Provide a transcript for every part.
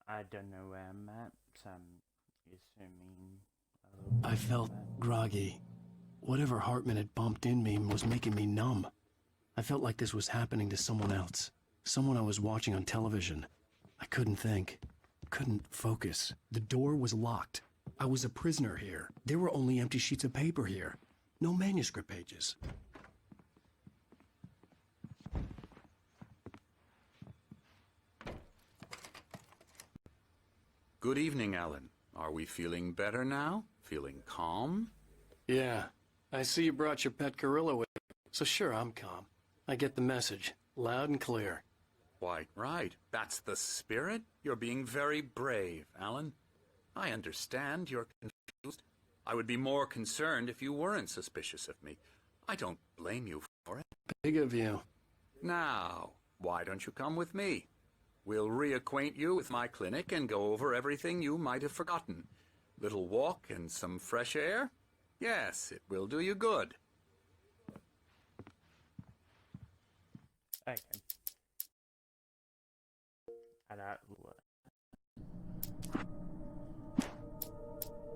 I don't know where I'm at. Assuming I felt groggy. Whatever Hartman had bumped in me was making me numb. I felt like this was happening to someone else. Someone I was watching on television. I couldn't think. Couldn't focus. The door was locked. I was a prisoner here. There were only empty sheets of paper here. No manuscript pages. Good evening, Alan. Are we feeling better now? Feeling calm? Yeah. I see you brought your pet gorilla with you. So sure, I'm calm. I get the message. Loud and clear. Quite right. That's the spirit. You're being very brave, Alan. I understand you're confused. I would be more concerned if you weren't suspicious of me. I don't blame you for it. Big of you. Now, why don't you come with me? We'll reacquaint you with my clinic and go over everything you might have forgotten. Little walk and some fresh air? Yes, it will do you good. okay. And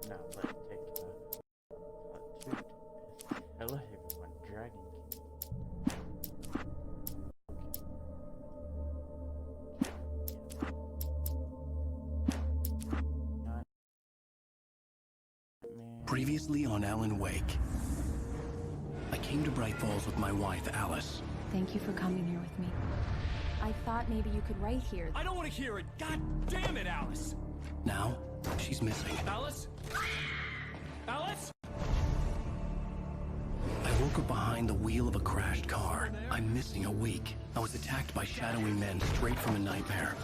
now let's take a shoot. Hello everyone, Dragon Previously on Alan Wake. I came to Bright Falls with my wife, Alice. Thank you for coming here with me. I thought maybe you could write here. I don't want to hear it! God damn it, Alice! Now, she's missing. Alice? Alice? I woke up behind the wheel of a crashed car. I'm missing a week. I was attacked by shadowy men straight from a nightmare.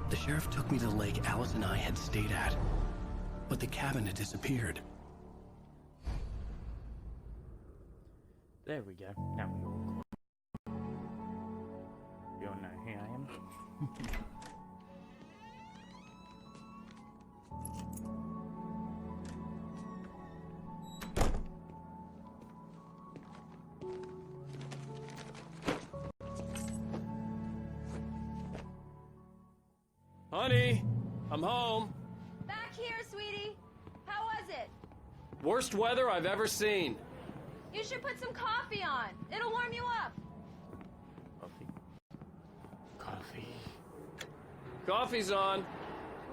The sheriff took me to the lake Alice and I had stayed at. But the cabin had disappeared. There we go. Now we all you all know who I am. Honey, I'm home. Back here, sweetie. How was it? Worst weather I've ever seen. You should put some coffee on. It'll warm you up. Coffee. Coffee. Coffee's on.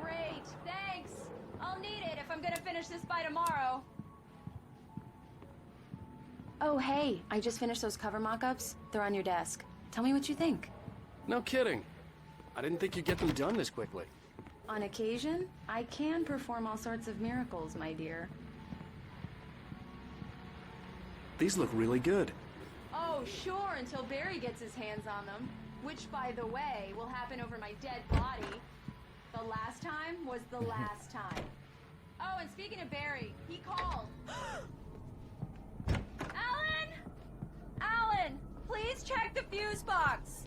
Great, thanks. I'll need it if I'm gonna finish this by tomorrow. Oh, hey, I just finished those cover mock-ups. They're on your desk. Tell me what you think. No kidding. I didn't think you'd get them done this quickly. On occasion, I can perform all sorts of miracles, my dear. These look really good. Oh, sure, until Barry gets his hands on them. Which, by the way, will happen over my dead body. The last time was the last time. Oh, and speaking of Barry, he called. Alan! Alan! Please check the fuse box!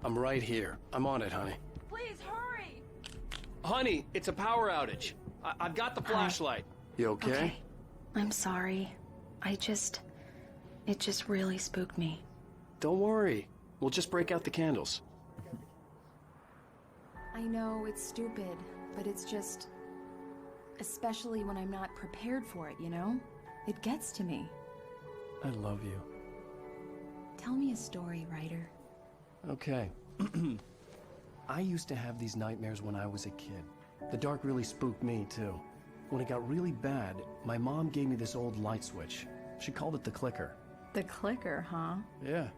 I'm right here. I'm on it, honey. Please hurry! Honey, it's a power outage. I've got the flashlight. You okay? I'm sorry. It just really spooked me. Don't worry. We'll just break out the candles. I know it's stupid, but it's just... Especially when I'm not prepared for it, you know? It gets to me. I love you. Tell me a story, writer. Okay. I used to have these nightmares when I was a kid. The dark really spooked me, too. When it got really bad, my mom gave me this old light switch. She called it the clicker. The clicker, huh? Yeah.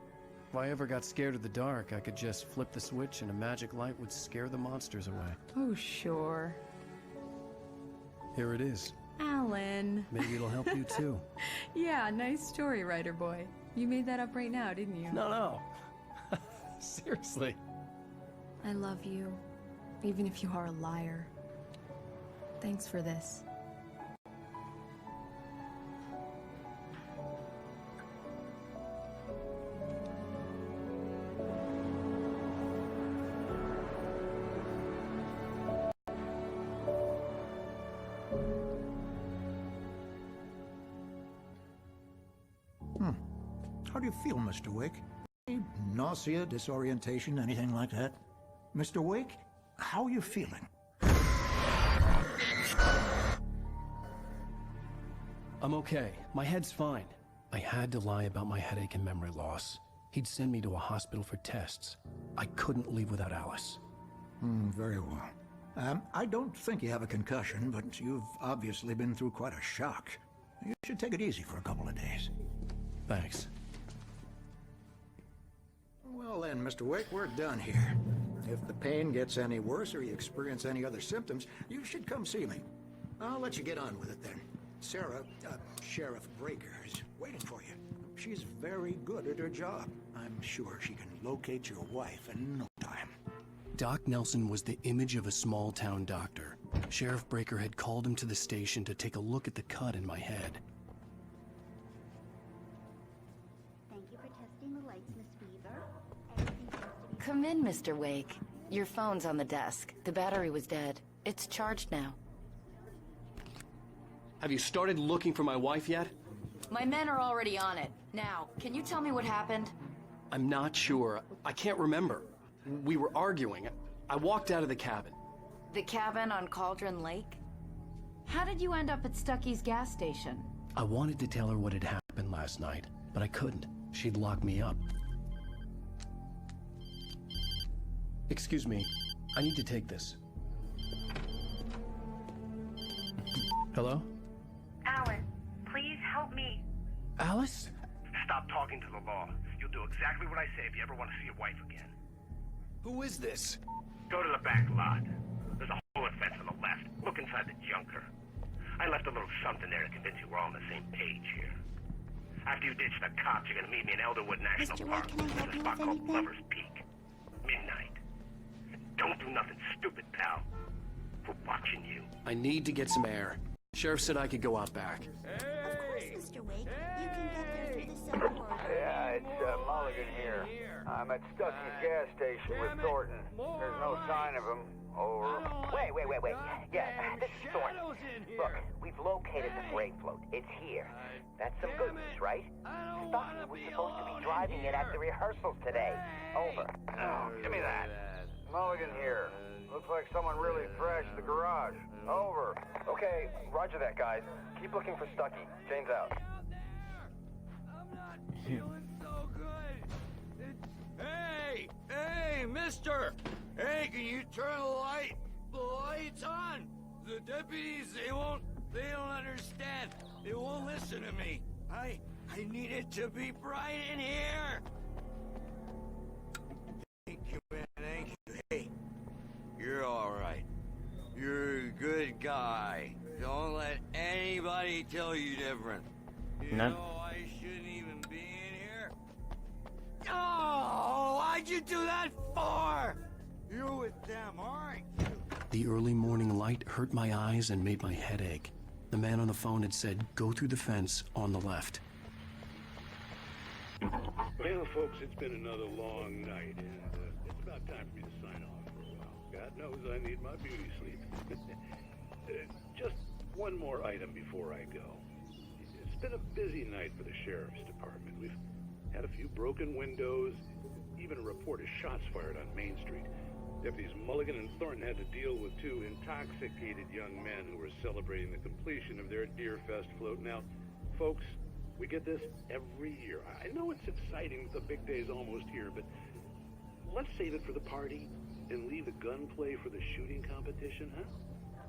If I ever got scared of the dark, I could just flip the switch and a magic light would scare the monsters away. Oh, sure. Here it is. Alan. Maybe it'll help you, too. Yeah, nice story, writer boy. You made that up right now, didn't you? No. Seriously. I love you, even if you are a liar. Thanks for this. How do you feel, Mr. Wake? Nausea, disorientation, anything like that? Mr. Wake? how are you feeling? I'm okay. My head's fine. I had to lie about my headache and memory loss. He'd send me to a hospital for tests. I couldn't leave without Alice. Very well. I don't think you have a concussion, but you've obviously been through quite a shock. You should take it easy for a couple of days. Thanks. Well then, Mr. Wake, we're done here. If the pain gets any worse or you experience any other symptoms, you should come see me. I'll let you get on with it then. Sarah, Sheriff Breaker, is waiting for you. She's very good at her job. I'm sure she can locate your wife in no time. Doc Nelson was the image of a small-town doctor. Sheriff Breaker had called him to the station to take a look at the cut in my head. Thank you for testing the lights, Miss Weaver. Everything seems to be... Come in, Mr. Wake. Your phone's on the desk. The battery was dead. It's charged now. Have you started looking for my wife yet? My men are already on it. Now, can you tell me what happened? I'm not sure. I can't remember. We were arguing. I walked out of the cabin. The cabin on Cauldron Lake? How did you end up at Stucky's gas station? I wanted to tell her what had happened last night, but I couldn't. She'd lock me up. Excuse me. I need to take this. Hello? Alan, please help me. Alice? Stop talking to the law. You'll do exactly what I say if you ever want to see your wife again. Who is this? Go to the back lot. There's a hole in fence on the left. Look inside the junker. I left a little something there to convince you we're all on the same page here. After you ditch the cops, you're gonna meet me in Elderwood National Mr. Park. Wake, can I help There's a you spot with called anything? Lover's Peak. Midnight. Don't do nothing stupid, pal. We're watching you. I need to get some air. Sheriff said I could go out back. Of course, Mr. Wake. You can get there through the cell corridor. Yeah, it's Mulligan here. I'm at Stucky's gas station with Thornton. There's no sign of him. Over. Wait. Yeah, this is Thornton. Look, we've located the freight float. It's here. That's some good news, right? Stucky was supposed to be driving it at the rehearsals today. Over. Oh, give me that. Mulligan here. Looks like someone really thrashed the garage. Over. Okay, roger that, guys. Keep looking for Stucky. Jane's out. Hey, mister! Hey, can you turn the lights on? The deputies, they don't understand. They won't listen to me. I need it to be bright in here. Thank you, man, thank you. Hey, you're all right. You're a good guy. Don't let anybody tell you different. You No. know I shouldn't even be in here. Oh, why'd you do that for? You're with them, aren't you? The early morning light hurt my eyes and made my head ache. The man on the phone had said, go through the fence on the left. Well, folks, it's been another long night, and it's about time for me to sign off for a while. God knows I need my beauty sleep. Just one more item before I go. It's been a busy night for the Sheriff's Department. We've had a few broken windows, even a report of shots fired on Main Street. Deputies Mulligan and Thornton had to deal with two intoxicated young men who were celebrating the completion of their Deerfest float. Now, folks, we get this every year. I know it's exciting, the big day's almost here, but let's save it for the party and leave the gunplay for the shooting competition, huh?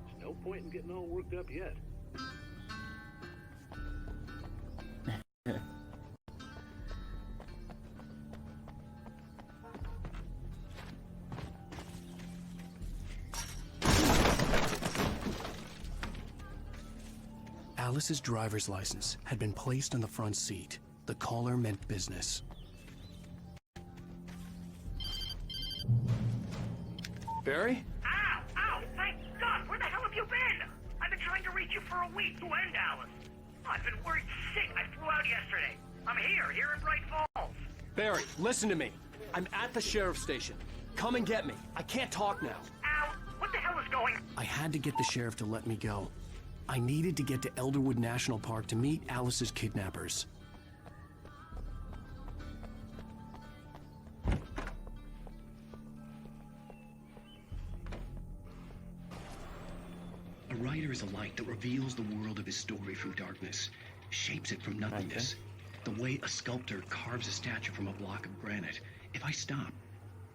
There's no point in getting all worked up yet. Alice's driver's license had been placed on the front seat. The caller meant business. Barry? Ow! Thank God! Where the hell have you been? I've been trying to reach you for a week, you and Alice. I've been worried sick. I flew out yesterday. I'm here in Bright Falls. Barry, listen to me. I'm at the sheriff's station. Come and get me. I can't talk now. Ow! What the hell is going on? I had to get the sheriff to let me go. I needed to get to Elderwood National Park to meet Alice's kidnappers. is a light that reveals the world of his story from darkness, shapes it from nothingness. The way a sculptor carves a statue from a block of granite. If I stop,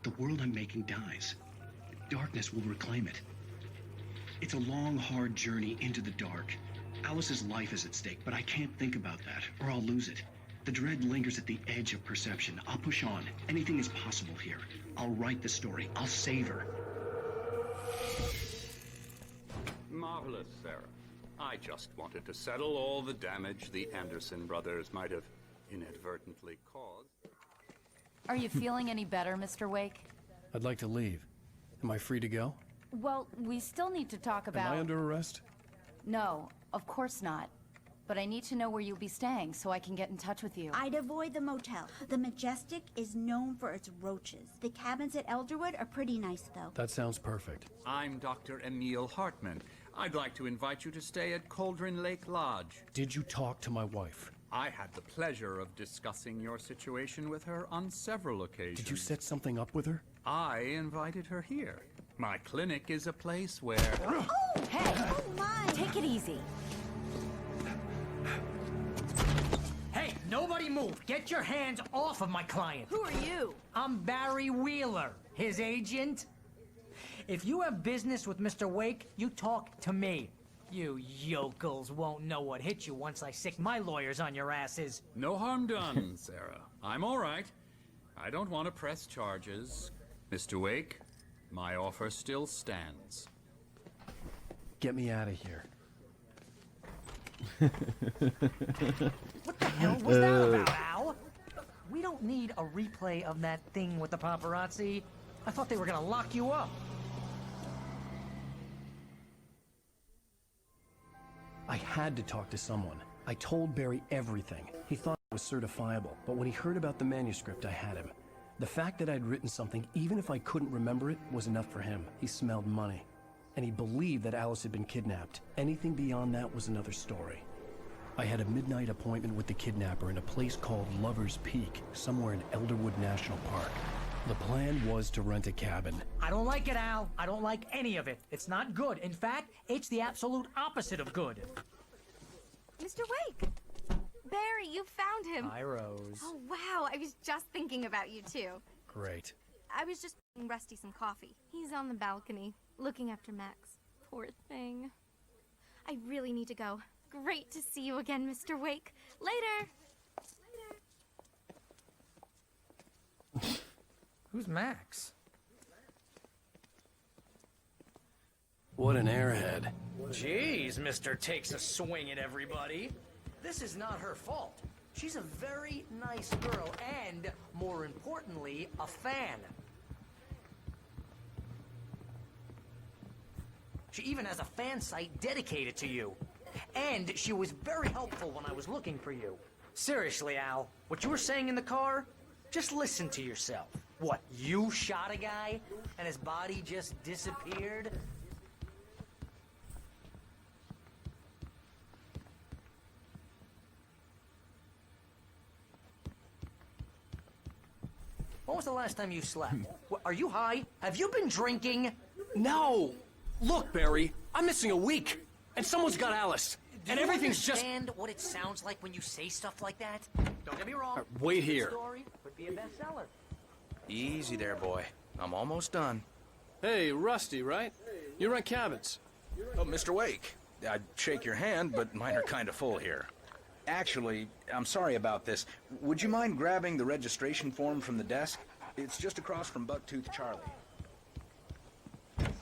the world I'm making dies. Darkness will reclaim it. It's a long, hard journey into the dark. Alice's life is at stake, but I can't think about that, or I'll lose it. The dread lingers at the edge of perception. I'll push on. Anything is possible here. I'll write the story. I'll save her. Marvelous, Sarah. I just wanted to settle all the damage the Anderson brothers might have inadvertently caused. Are you feeling any better, Mr. Wake? I'd like to leave. Am I free to go? Well, we still need to talk about... Am I under arrest? No, of course not. But I need to know where you'll be staying so I can get in touch with you. I'd avoid the motel. The Majestic is known for its roaches. The cabins at Elderwood are pretty nice, though. That sounds perfect. I'm Dr. Emil Hartman. I'd like to invite you to stay at Cauldron Lake Lodge. Did you talk to my wife? I had the pleasure of discussing your situation with her on several occasions. Did you set something up with her? I invited her here. My clinic is a place where... Oh, hey! Oh, my! Take it easy. Hey, nobody move! Get your hands off of my client! Who are you? I'm Barry Wheeler, his agent. If you have business with Mr. Wake, you talk to me. You yokels won't know what hit you once I sick my lawyers on your asses. No harm done, Sarah. I'm all right. I don't want to press charges. Mr. Wake, my offer still stands. Get me out of here. What the hell was that about, Al? We don't need a replay of that thing with the paparazzi. I thought they were gonna lock you up. I had to talk to someone. I told Barry everything. He thought it was certifiable, but when he heard about the manuscript, I had him. The fact that I'd written something, even if I couldn't remember it, was enough for him. He smelled money. And he believed that Alice had been kidnapped. Anything beyond that was another story. I had a midnight appointment with the kidnapper in a place called Lover's Peak, somewhere in Elderwood National Park. The plan was to rent a cabin. I don't like it, Al. I don't like any of it. It's not good. In fact, it's the absolute opposite of good. Mr. Wake! Barry, you found him. Hi, Rose. Oh, wow. I was just thinking about you, too. Great. I was just making Rusty some coffee. He's on the balcony, looking after Max. Poor thing. I really need to go. Great to see you again, Mr. Wake. Later! Who's Max? What an airhead. Jeez, Mr. Takes a swing at everybody. This is not her fault. She's a very nice girl and, more importantly, a fan. She even has a fan site dedicated to you. And she was very helpful when I was looking for you. Seriously, Al, what you were saying in the car, just listen to yourself. What, you shot a guy and his body just disappeared? When was the last time you slept? What, are you high? Have you been drinking? No! Look, Barry, I'm missing a week. And someone's got Alice. And everything's just... Do you understand what it sounds like when you say stuff like that? Don't get me wrong. Wait here. This story could be a bestseller. Easy there, boy. I'm almost done. Hey, Rusty, right? You rent cabins. Oh, Mr. Wake. I'd shake your hand, but mine are kind of full here. Actually, I'm sorry about this. Would you mind grabbing the registration form from the desk? It's just across from Bucktooth Charlie.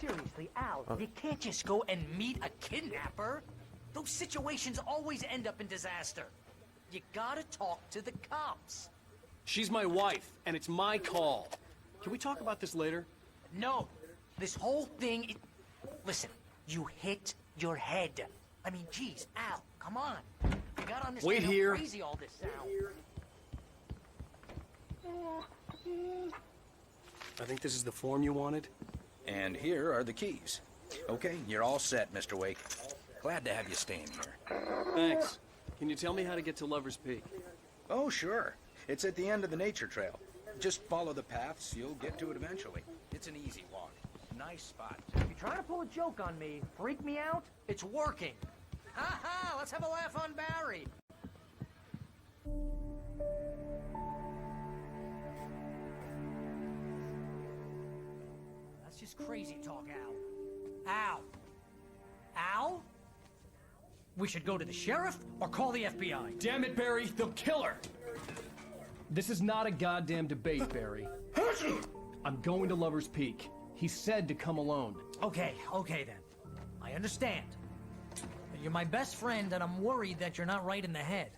Seriously, Al, you can't just go and meet a kidnapper. Those situations always end up in disaster. You gotta talk to the cops. She's my wife, and it's my call. Can we talk about this later? No. This whole thing... Listen, you hit your head. I mean, geez, Al, come on. You gotta understand Wait how here. crazy all this sounds. I think this is the form you wanted. And here are the keys. Okay, you're all set, Mr. Wake. Glad to have you staying here. Thanks. Can you tell me how to get to Lover's Peak? Oh, sure. It's at the end of the nature trail. Just follow the paths, you'll get to it eventually. It's an easy walk. nice spot. If you're trying to pull a joke on me, freak me out, it's working. Ha ha! Let's have a laugh on Barry. That's just crazy talk, Al. Al! Al? We should go to the sheriff or call the FBI. Damn it, Barry, they'll kill her! This is not a goddamn debate, Barry. I'm going to Lover's Peak. He said to come alone. Okay then. I understand. You're my best friend, and I'm worried that you're not right in the head.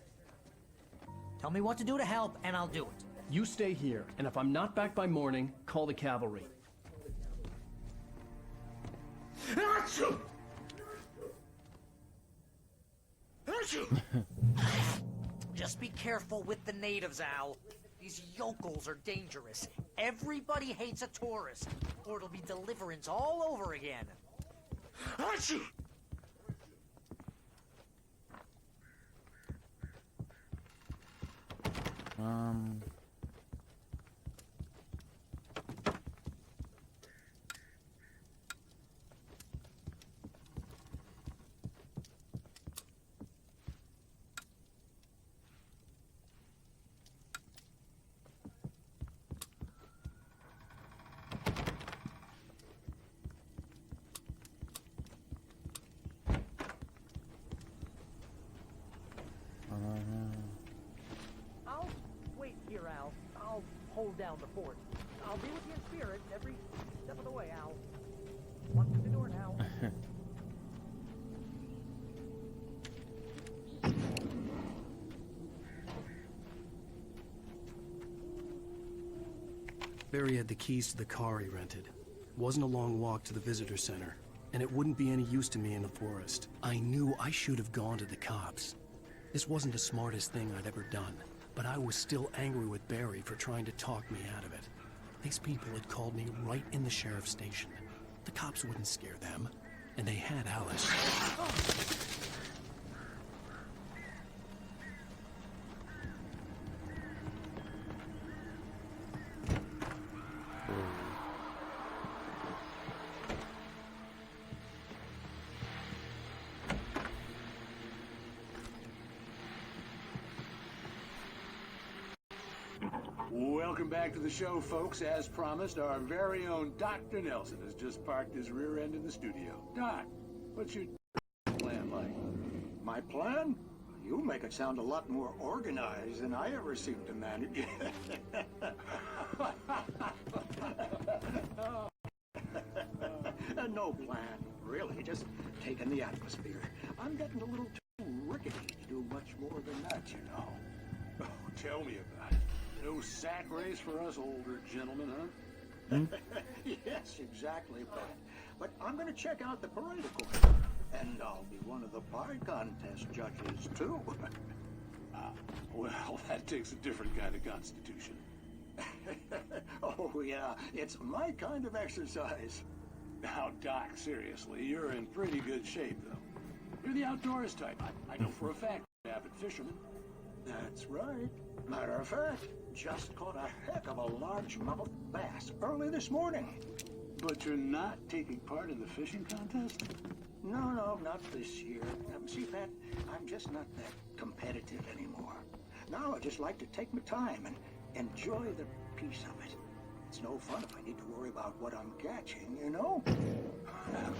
Tell me what to do to help, and I'll do it. You stay here, and if I'm not back by morning, call the cavalry. Just be careful with the natives, Al. These yokels are dangerous. Everybody hates a tourist, or it'll be Deliverance all over again. I'll wait here, Al. I'll hold down the fort. I'll be with you in spirit every step of the way, Al. One through the door now. Barry had the keys to the car he rented. Wasn't a long walk to the visitor center, and it wouldn't be any use to me in the forest. I knew I should have gone to the cops. This wasn't the smartest thing I'd ever done, but I was still angry with Barry for trying to talk me out of it. These people had called me right in the sheriff's station. The cops wouldn't scare them, and they had Alice. Welcome back to the show, folks. As promised, our very own Dr. Nelson has just parked his rear end in the studio. Doc, what's your plan like? My plan? You make it sound a lot more organized than I ever seem to manage. No plan, really. Just taking the atmosphere. I'm getting a little too rickety to do much more than that, you know. Oh, tell me about it. No sack race for us older gentlemen, huh? Yes, exactly, but I'm going to check out the parade, of course. And I'll be one of the pie contest judges, too. Well, that takes a different kind of constitution. Oh, yeah, it's my kind of exercise. Now, Doc, seriously, you're in pretty good shape, though. You're the outdoors type. I know for a fact you're an avid fisherman. That's right. Matter of fact, just caught a heck of a largemouth bass early this morning. But you're not taking part in the fishing contest? No, not this year. See, Pat, I'm just not that competitive anymore. Now I just like to take my time and enjoy the peace of it. It's no fun if I need to worry about what I'm catching, you know?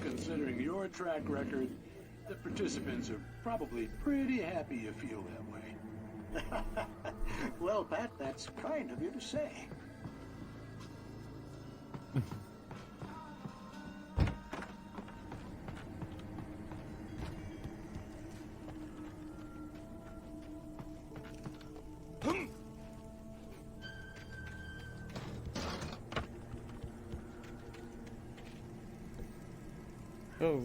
Considering your track record, the participants are probably pretty happy you feel that way. Well, Pat, that's kind of you to say. Oh.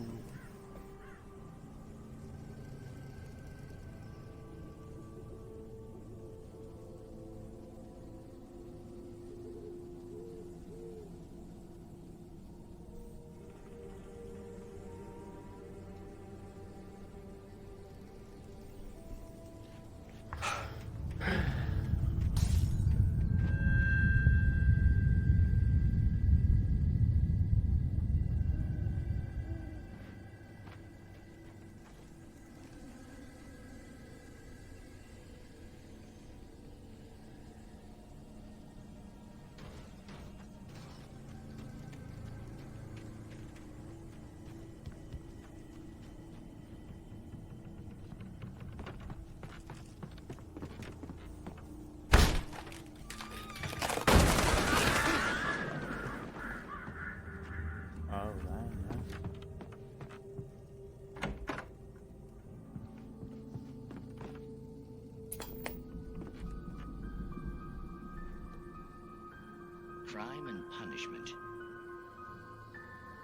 crime and punishment.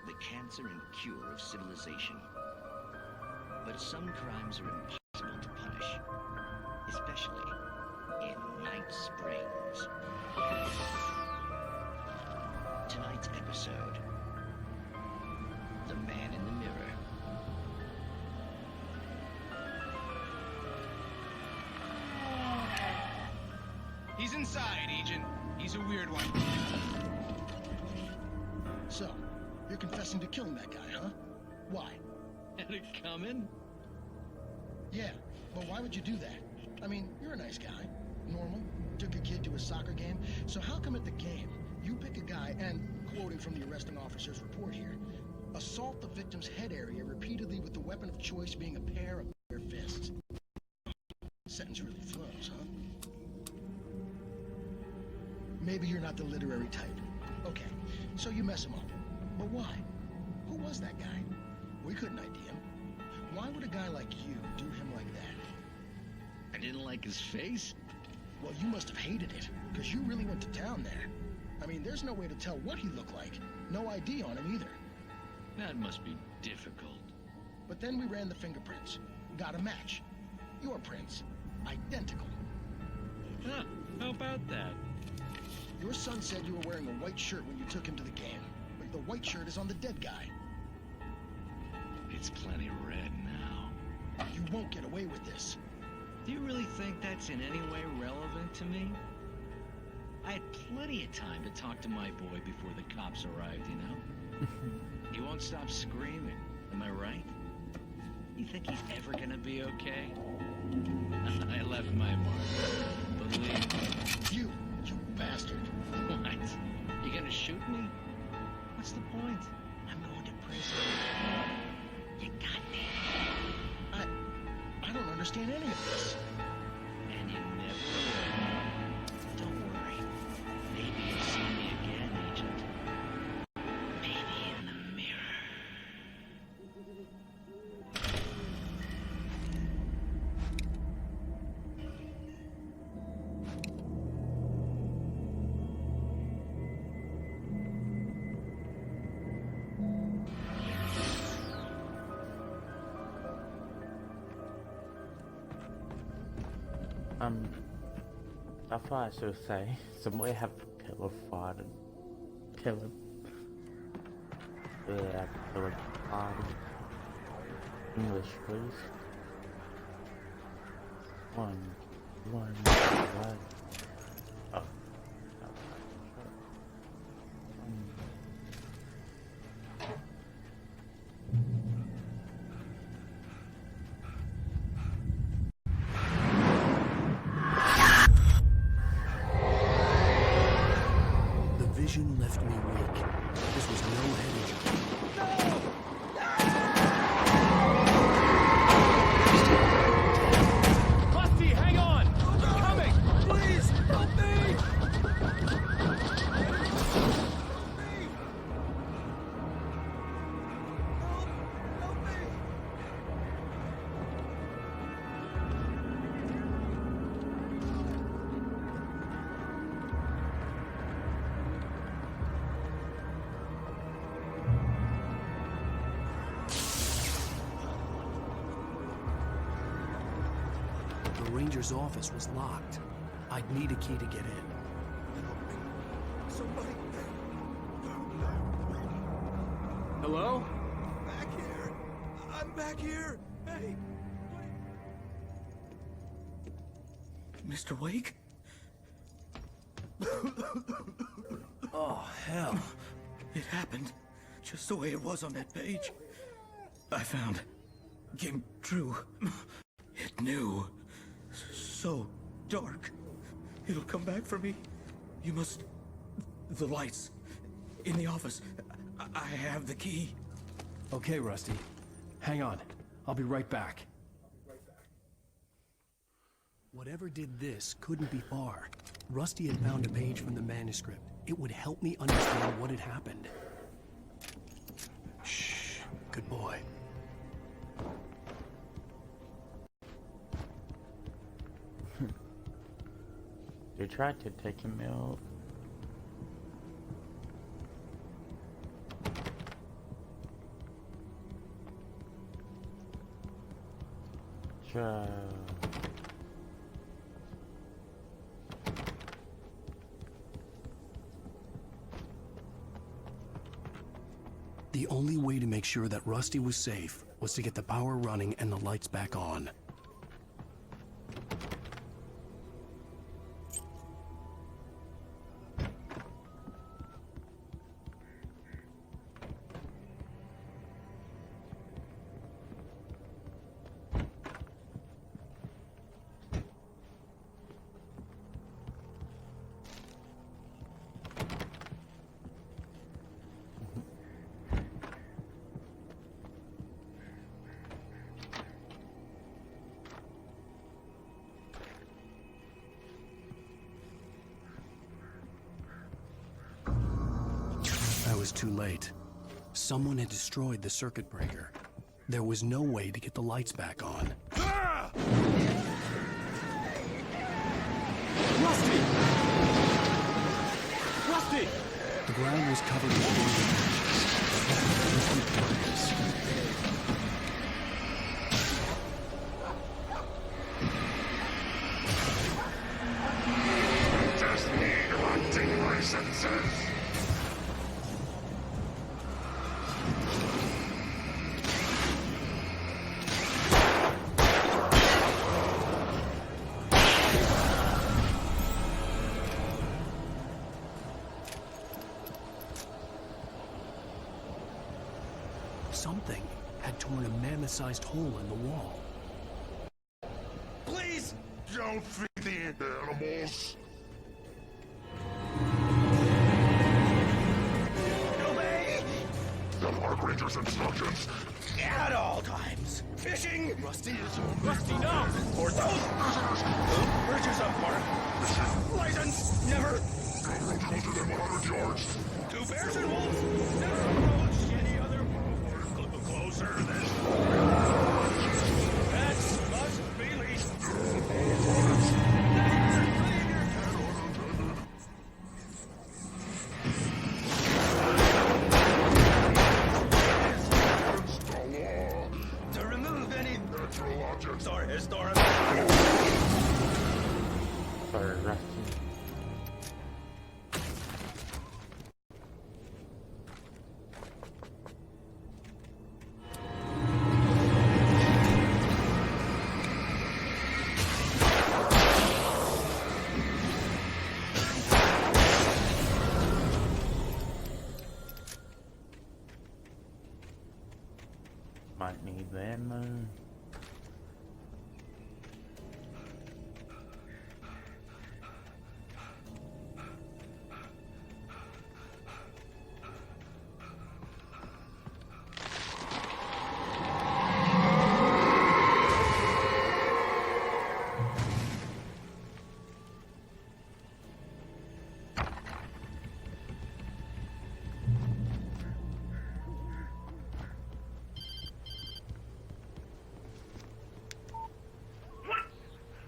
The cancer and cure of civilization. But some crimes are impossible to punish, especially in Night Springs. Tonight's episode, The Man in the Mirror. He's inside, Agent. He's a weird one. So, you're confessing to killing that guy, huh? Why? Had it coming? Yeah, but why would you do that? I mean, you're a nice guy. Normal. Took a kid to a soccer game. So how come at the game, you pick a guy and, quoting from the arresting officer's report here, assault the victim's head area repeatedly with the weapon of choice being a pair of bare fists? Sentence really flows, huh? Maybe you're not the literary type. Okay, so you mess him up. But why? Who was that guy? We couldn't ID him. Why would a guy like you do him like that? I didn't like his face? Well, you must have hated it, because you really went to town there. I mean, there's no way to tell what he looked like. No ID on him either. That must be difficult. But then we ran the fingerprints. Got a match. Your prints. Identical. Huh, how about that? Your son said you were wearing a white shirt when you took him to the game. But the white shirt is on the dead guy. It's plenty red now. You won't get away with this. Do you really think that's in any way relevant to me? I had plenty of time to talk to my boy before the cops arrived, you know? He won't stop screaming, am I right? You think he's ever gonna be okay? I left my mark. Believe me. You bastard. What? You gonna shoot me? What's the point? I'm going to prison. You got me. I don't understand any of this. And you never will. Don't worry. Maybe you'll see me again, Agent. Maybe in the mirror. I thought I should say, somebody have to kill a father. Kill him. Yeah, kill a father. English, please. One. Oh. Vision left me weak. This was no head injury. Rusty, hang on! I'm coming! Please, help me! The ranger's office was locked. I'd need a key to get in. Somebody. Hello? Back here. I'm back here. Hey. Mr. Wake? Oh, hell. It happened just the way it was on that page. I found. Came true. It knew. So dark. It'll come back for me. You must. The lights. In the office. I have the key. Okay, Rusty. Hang on. I'll be right back. Whatever did this couldn't be far. Rusty had found a page from the manuscript. It would help me understand what had happened. Shh. Good boy. They tried to take him out. Ciao. The only way to make sure that Rusty was safe was to get the power running and the lights back on. I was too late. Someone had destroyed the circuit breaker. There was no way to get the lights back on. Rusty! Rusty! The ground was covered with blazing ashes. Just need hunting licenses. Something had torn a mammoth-sized hole in the wall. Please don't feed the animals. Obey the park ranger's instructions at all times. Fishing. Rusty, no. For those bridges of park. License never. Don't go closer than 100 yards. 2 bears and wolves. Never approach any other. Closer than. That must be least. To remove any natural objects or historical. Sorry, Rusty. Might need them.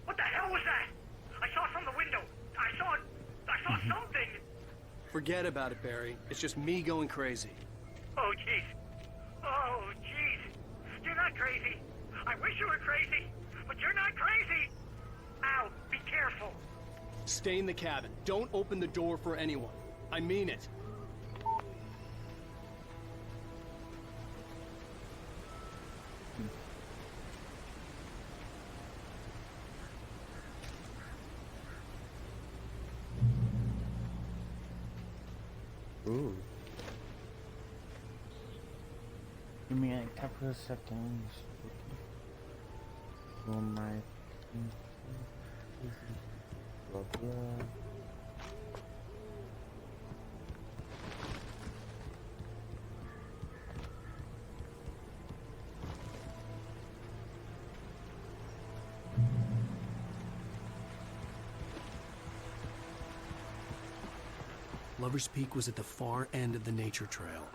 What the hell was that? I saw from the window. I saw something. Forget about it, Barry. It's just me going crazy. Oh, jeez. Oh, jeez. You're not crazy. I wish you were crazy, but you're not crazy. Al, be careful. Stay in the cabin. Don't open the door for anyone. I mean it. Ooh. Give me a couple of seconds. For my blah blah. Lover's Peak was at the far end of the nature trail.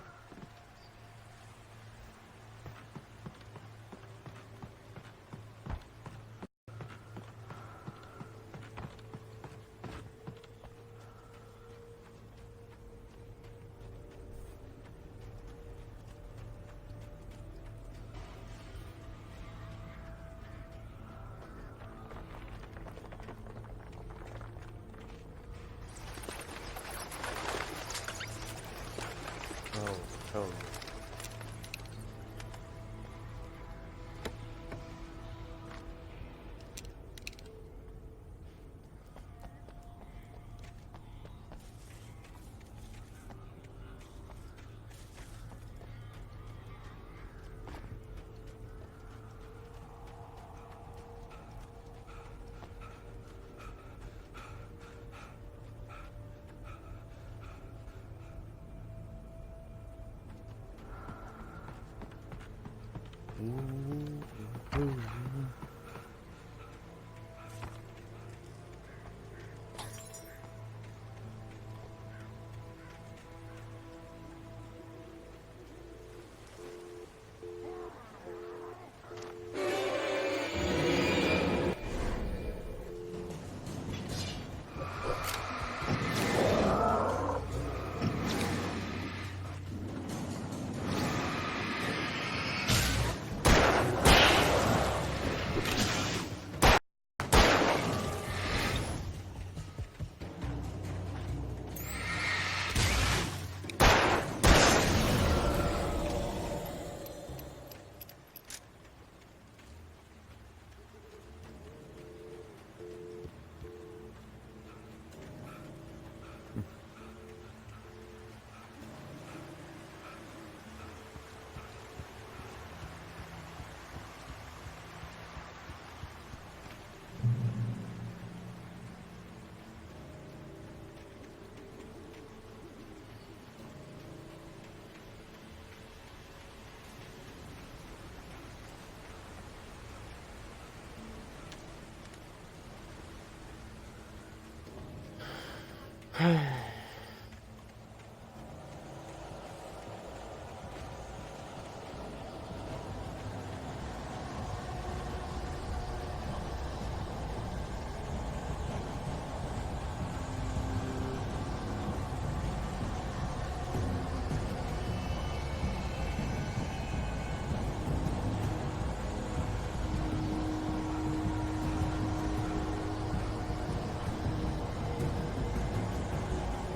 Totally.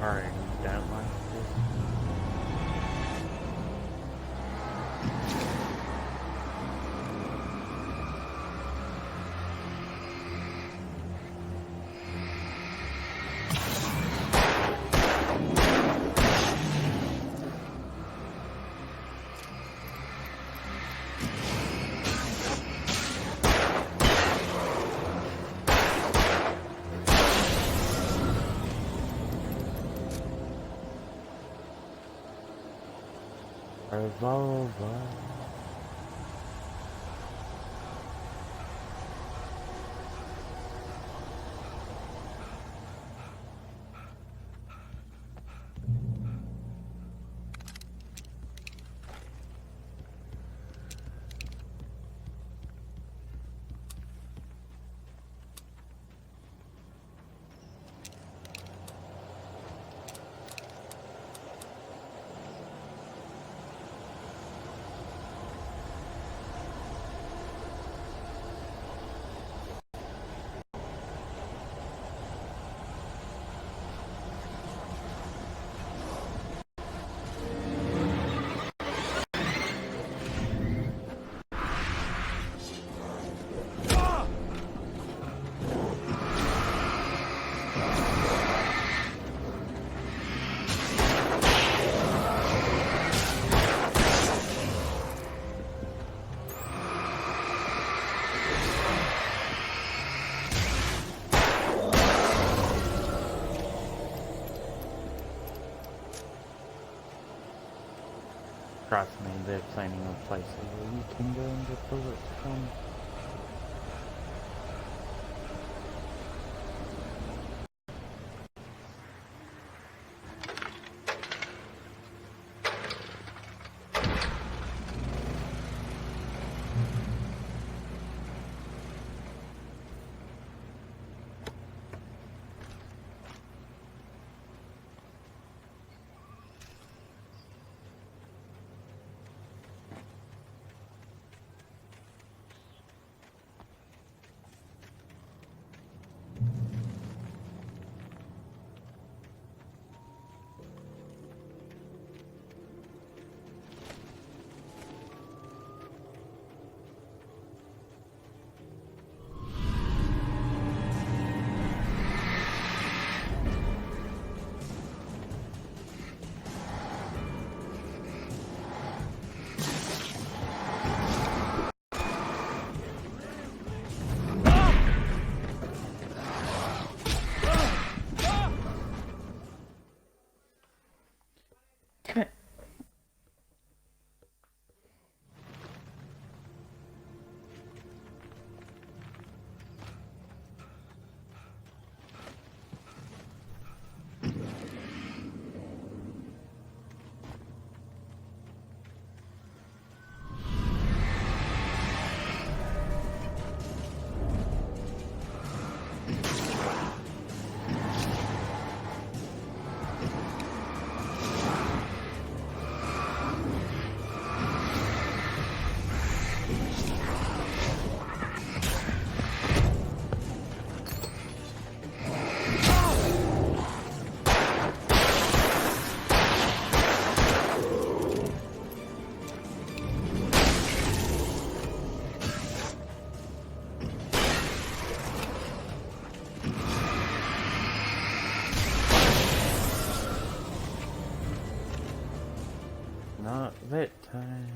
Alright, don't like this. Revolver. Trust me, they're planning on places where you can go and get bullets from. not bedtime.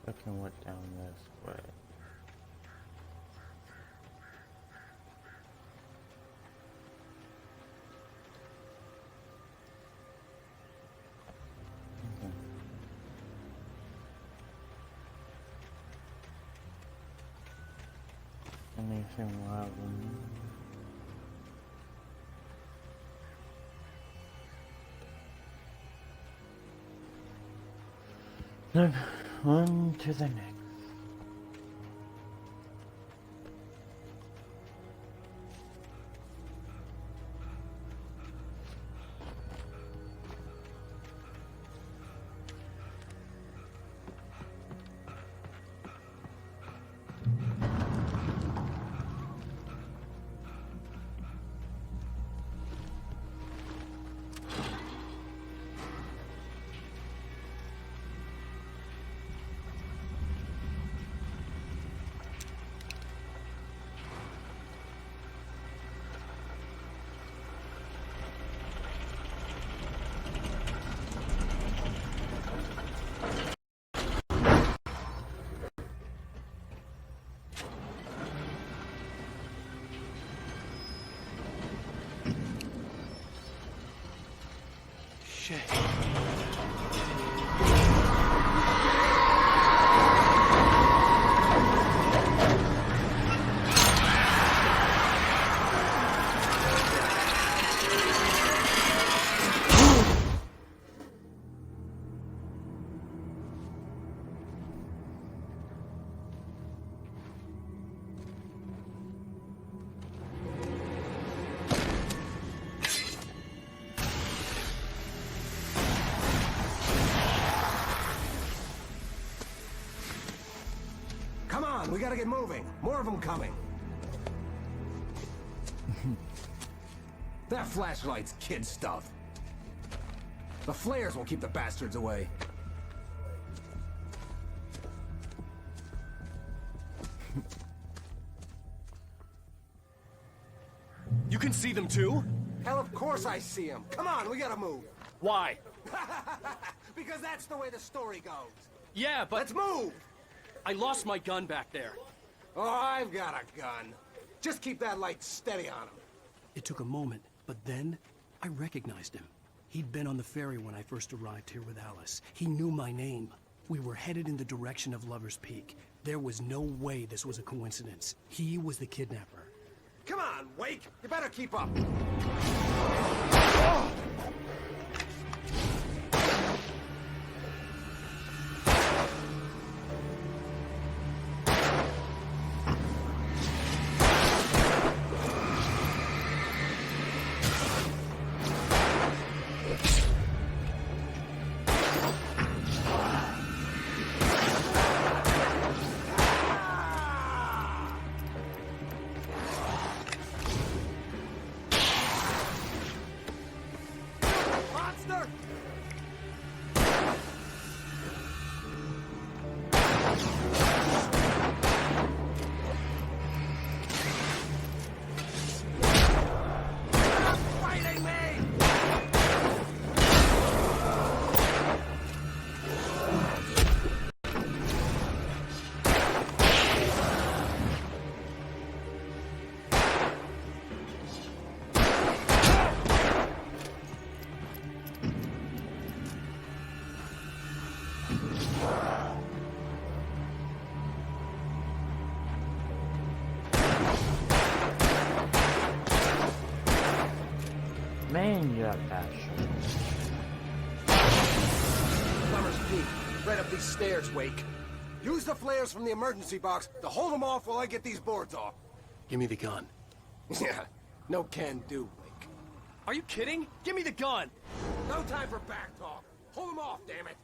Fucking went down this way. Anything wild? No, on to the next. Shit. Come on, we gotta get moving. More of them coming. That flashlight's kid stuff. The flares will keep the bastards away. You can see them too? Hell, of course I see them. Come on, we gotta move. Why? Because that's the way the story goes. Yeah, but... Let's move! I lost my gun back there. Oh, I've got a gun. Just keep that light steady on him. It took a moment, but then I recognized him. He'd been on the ferry when I first arrived here with Alice. He knew my name. We were headed in the direction of Lover's Peak. There was no way this was a coincidence. He was the kidnapper. Come on, Wake! You better keep up. Manyak action. Plumber's Peak. Right up these stairs, Wake. Use the flares from the emergency box to hold them off while I get these boards off. Give me the gun. Yeah, no can do, Wake. Are you kidding? Give me the gun! No time for back talk. Hold them off, damn it.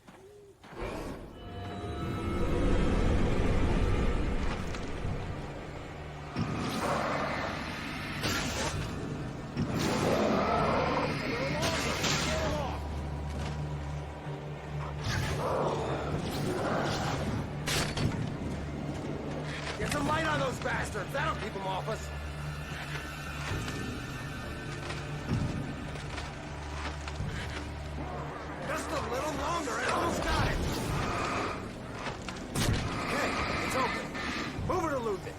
Get some light on those bastards. That'll keep them off us. Just a little longer and almost got it. Okay, it's open. Move it or lose it.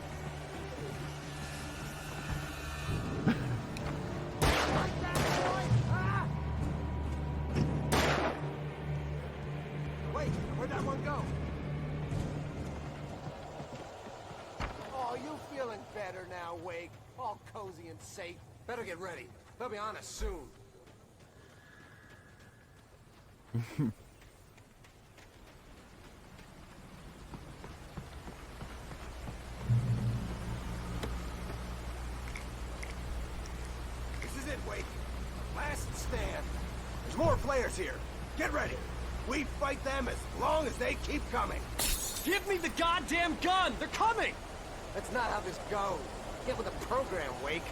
Wait, where'd that one go? Oh, you feeling better now, Wake? All cozy and safe. Better get ready. They'll be on us soon. This is it, Wake. Last stand. There's more flares here. Get ready. We fight them as long as they keep coming. Give me the goddamn gun! They're coming! That's not how this goes. Get with the program, Wake.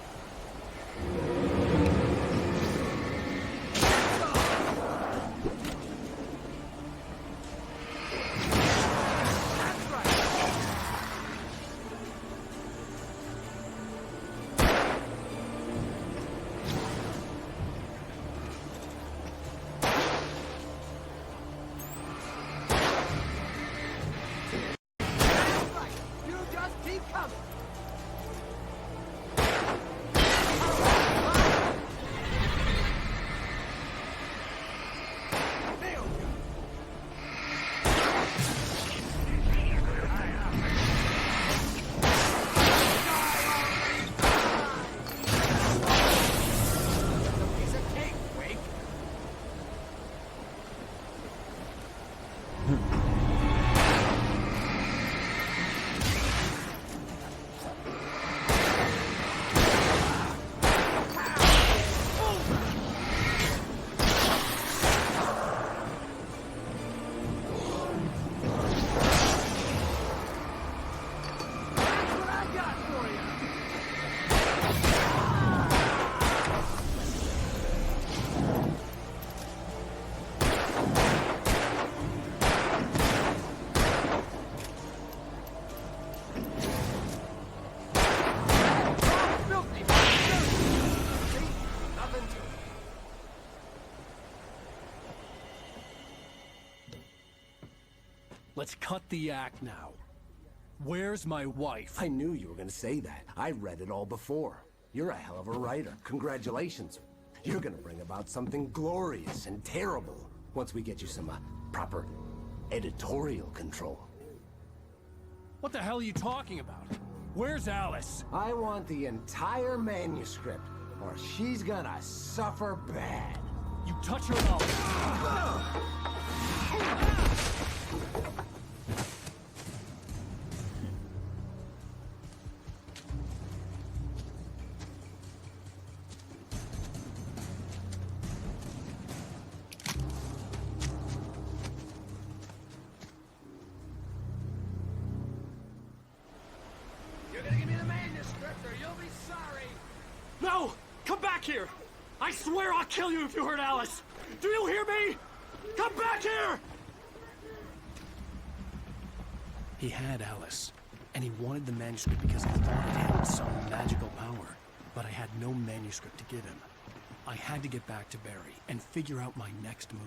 You just keep coming. Piece of cake, Wake. That's what I got for you. Filthy bastard! See? Nothing to it. Let's cut the act now. Where's my wife? I knew you were gonna say that. I read it all before. You're a hell of a writer. Congratulations. You're gonna bring about something glorious and terrible once we get you some proper editorial control. What the hell are you talking about? Where's Alice? I want the entire manuscript, or she's gonna suffer bad. You touch her and I'll... You're gonna give me the manuscript or you'll be sorry. No! Come back here! I swear I'll kill you if you hurt Alice! Do you hear me? Come back here! He had Alice, and he wanted the manuscript because he thought it held some magical power. But I had no manuscript to give him. I had to get back to Barry and figure out my next move.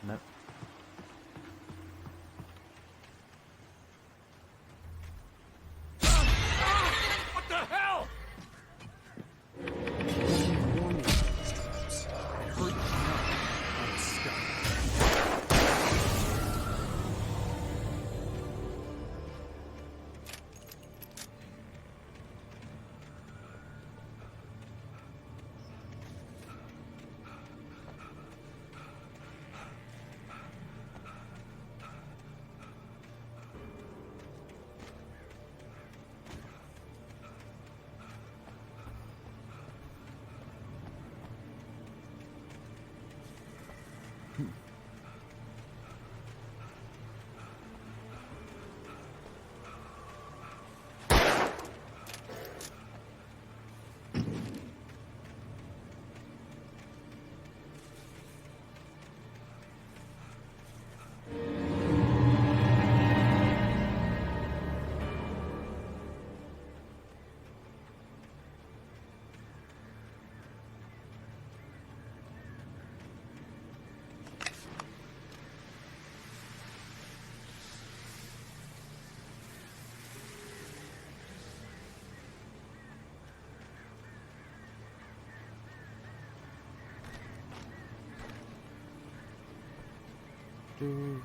No. What the hell? do.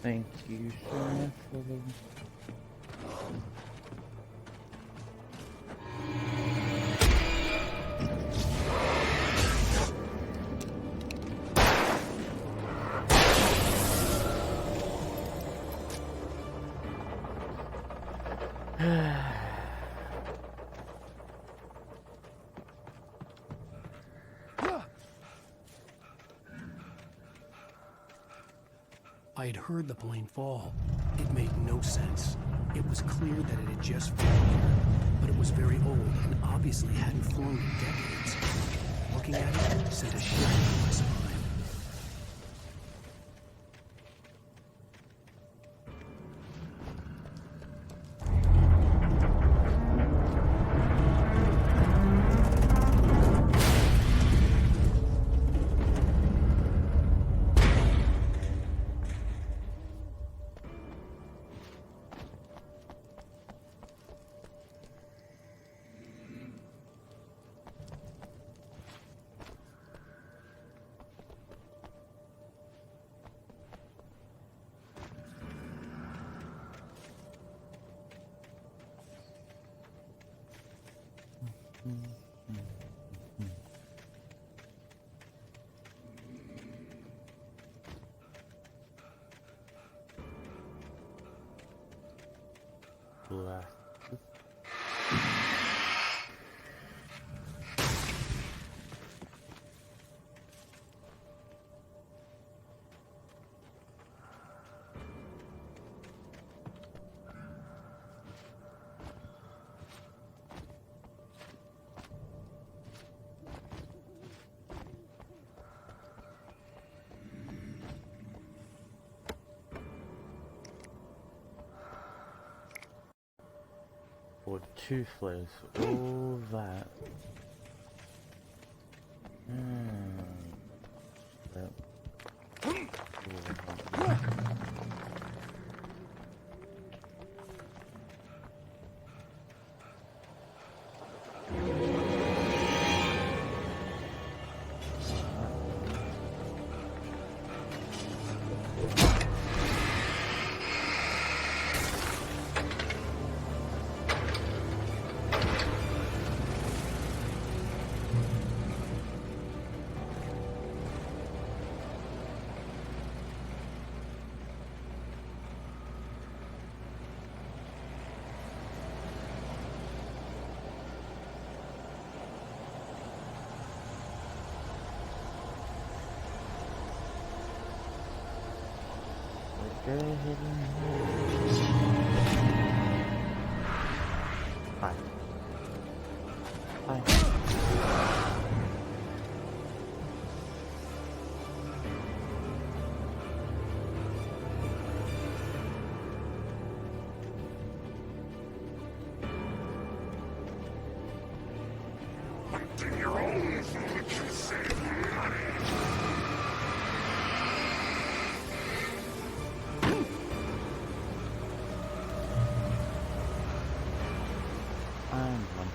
Thank you so much for the... I had heard the plane fall. It made no sense. It was clear that it had just fallen here, but it was very old and obviously hadn't flown in decades. Looking at it sent a shiver down my spine. Blast. For Toothless, all that. Yep. Go ahead and... Hi. Hi. Hunting your own food can save money. And one.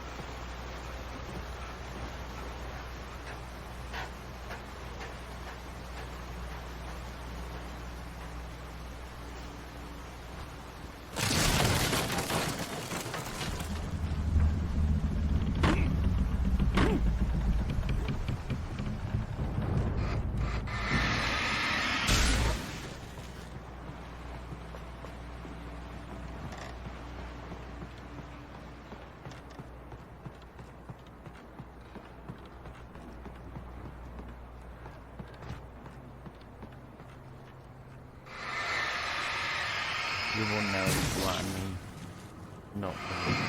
You will know what I mean. Not really.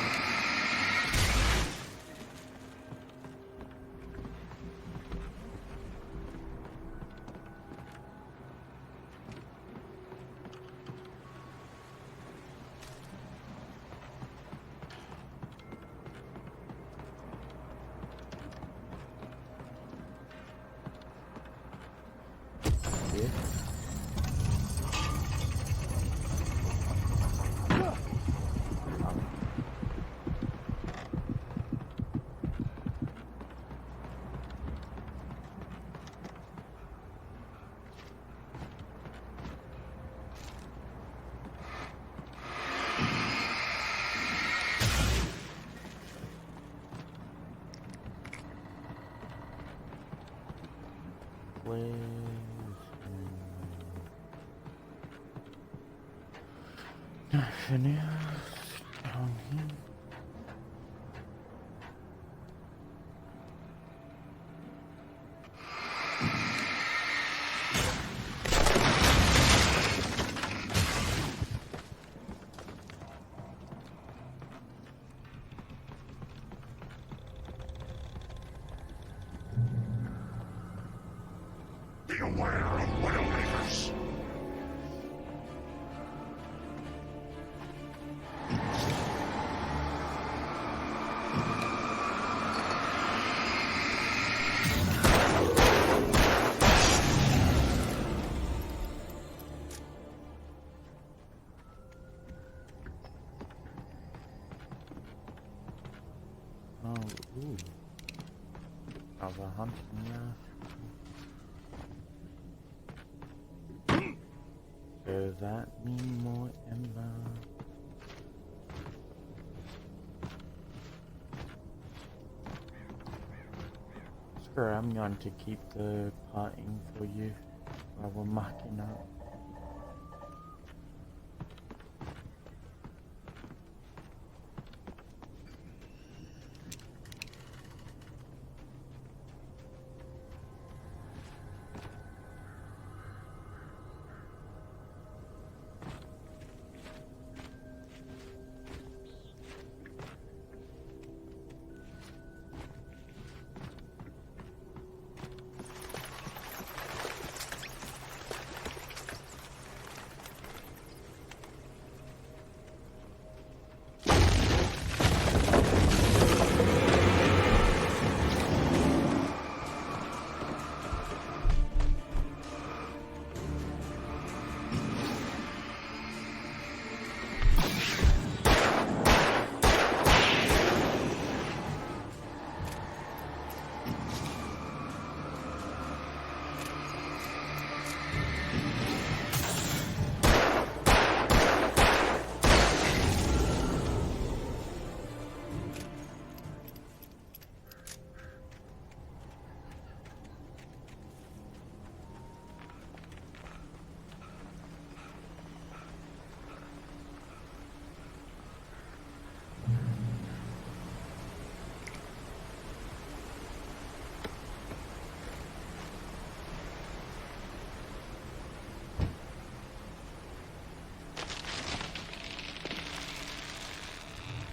Nothing else down here. Beware of Widowmakers. Oh, ooh. Other hunting now. Does that mean more ember? Screw it, I'm going to keep the parting for you while we're mucking up.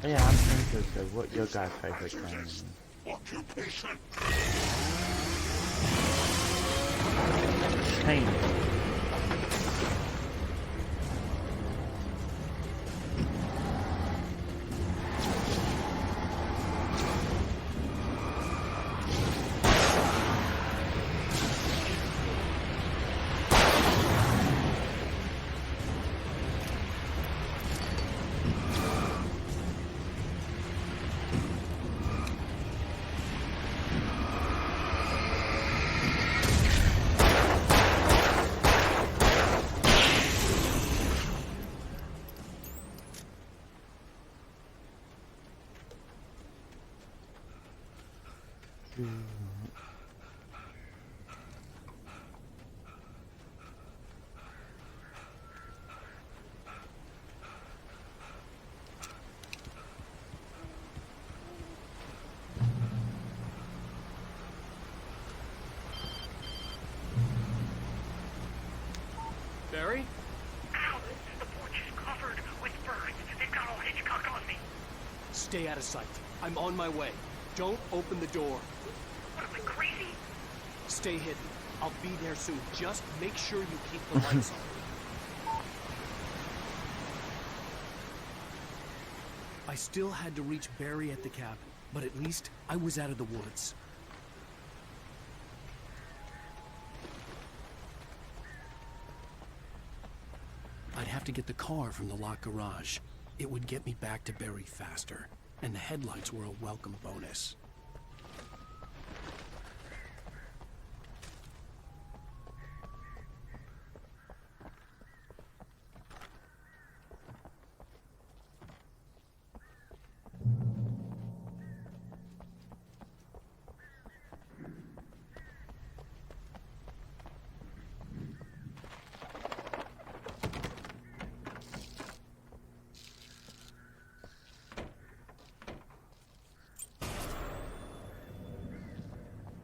Yeah, I'm interested. What your guys' favorite game is? Occupation. Pain. Barry? Ow! The porch is covered with birds. They've got all Hitchcock on me. Stay out of sight. I'm on my way. Don't open the door. What am I, crazy? Stay hidden. I'll be there soon. Just make sure you keep the lights on. I still had to reach Barry at the cabin, but at least I was out of the woods. I'd have to get the car from the locked garage. It would get me back to Barry faster, and the headlights were a welcome bonus.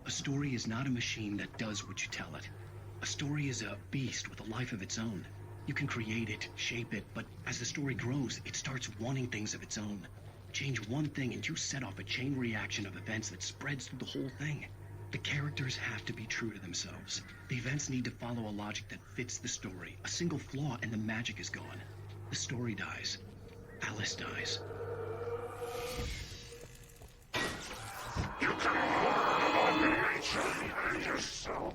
A story is not a machine that does what you tell it. A story is a beast with a life of its own. You can create it, shape it, but as the story grows, it starts wanting things of its own. Change one thing and you set off a chain reaction of events that spreads through the whole thing. The characters have to be true to themselves. The events need to follow a logic that fits the story. A single flaw and the magic is gone. The story dies. Alice dies. You can learn about nature and yourself.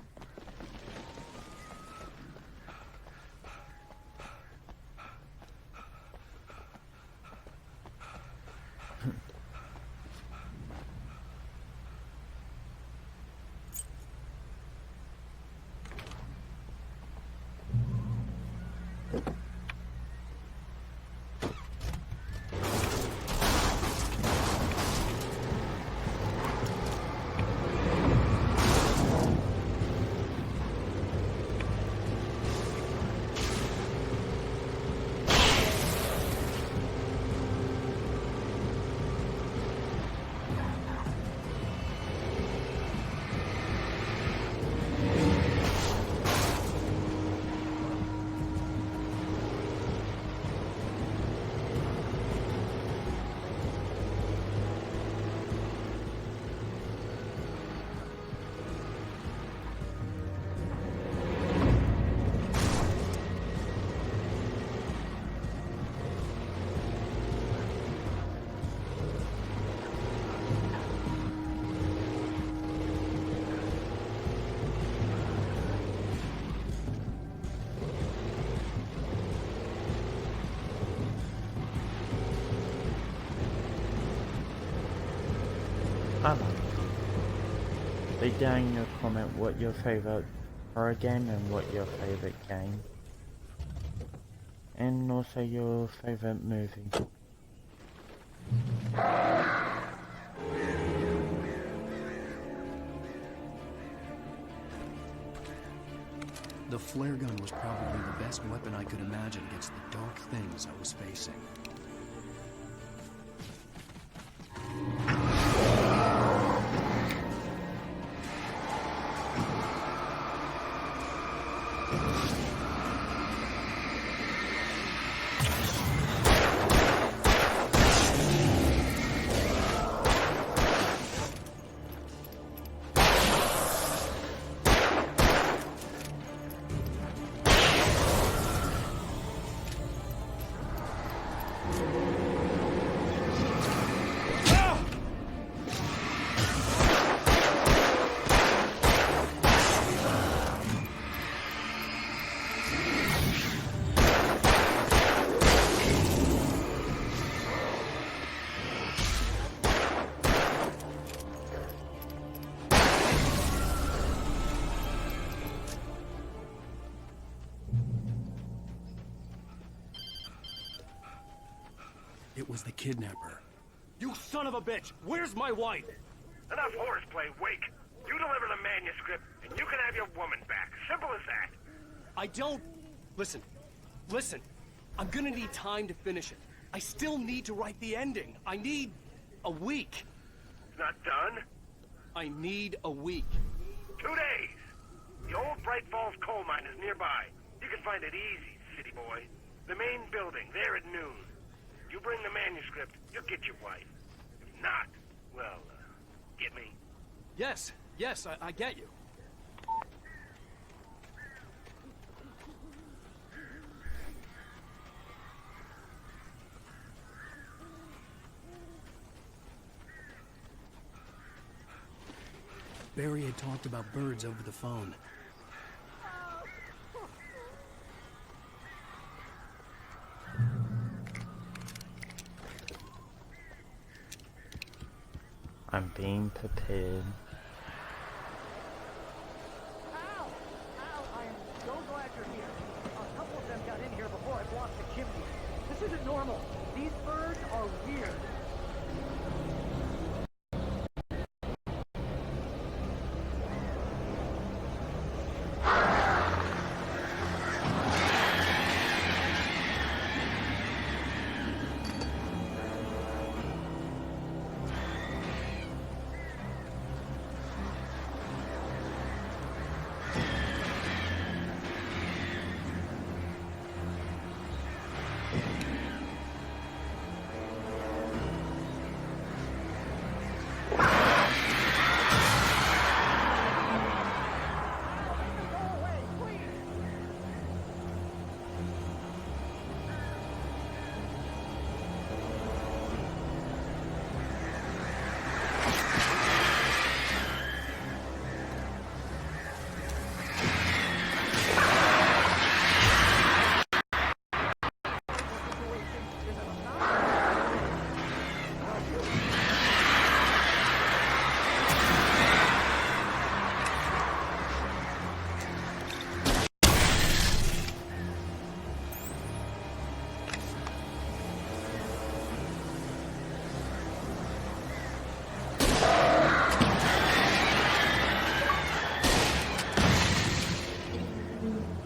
Leave down in your comment what your favorite horror game and what your favorite game, and also your favorite movie. The flare gun was probably the best weapon I could imagine against the dark things I was facing. it was the kidnapper. You son of a bitch! Where's my wife? Enough horseplay, Wake. You deliver the manuscript, and you can have your woman back. Simple as that. I don't... Listen. I'm gonna need time to finish it. I still need to write the ending. I need a week. It's not done? I need a week. 2 days. The old Bright Falls coal mine is nearby. You can find it easy, city boy. The main building, there at noon. You bring the manuscript, you'll get your wife. If not, well, get me? Yes, I get you. Barry had talked about birds over the phone. I'm being prepared. Al, I am so glad you're here. A couple of them got in here before I blocked the chimney. This isn't normal. These birds are weird.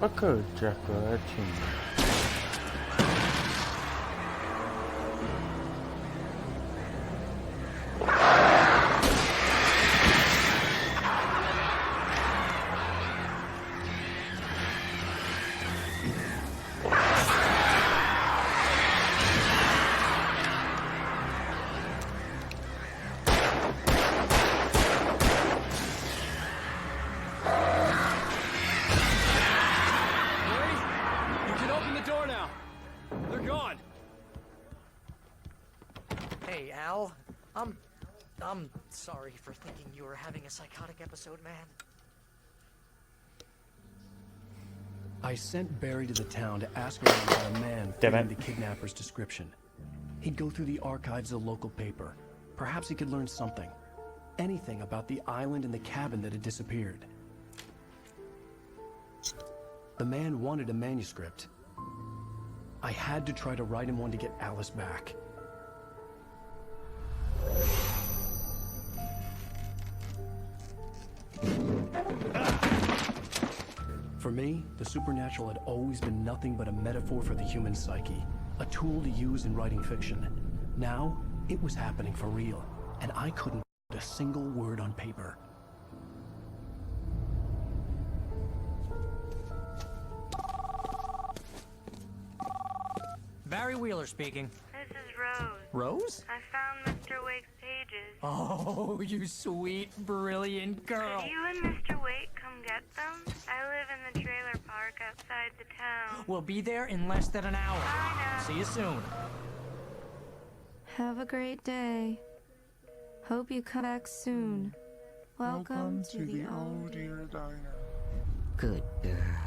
Fucker, Jacko, Hey, Al. I'm sorry for thinking you were having a psychotic episode, man. I sent Barry to the town to ask around about a man fitting the kidnapper's description. He'd go through the archives of the local paper. Perhaps he could learn something. Anything about the island and the cabin that had disappeared. The man wanted a manuscript. I had to try to write him one to get Alice back. For me, the supernatural had always been nothing but a metaphor for the human psyche, a tool to use in writing fiction. Now, it was happening for real, and I couldn't put a single word on paper. Barry Wheeler speaking. This is Rose. Rose? I found Mr. Wake's pages. Oh, you sweet, brilliant girl. Could you and Mr. Wake come get them? I live in the trailer park outside the town. We'll be there in less than an hour. Bye now. See you soon. Have a great day. Hope you come back soon. Welcome to the old dear diner. Good girl.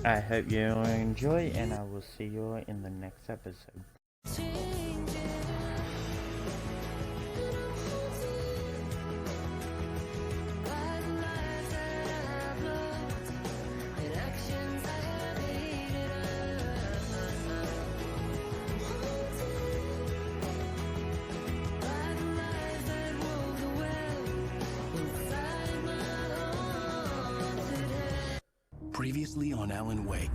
I hope you enjoy, and I will see you in the next episode. Previously on Alan Wake,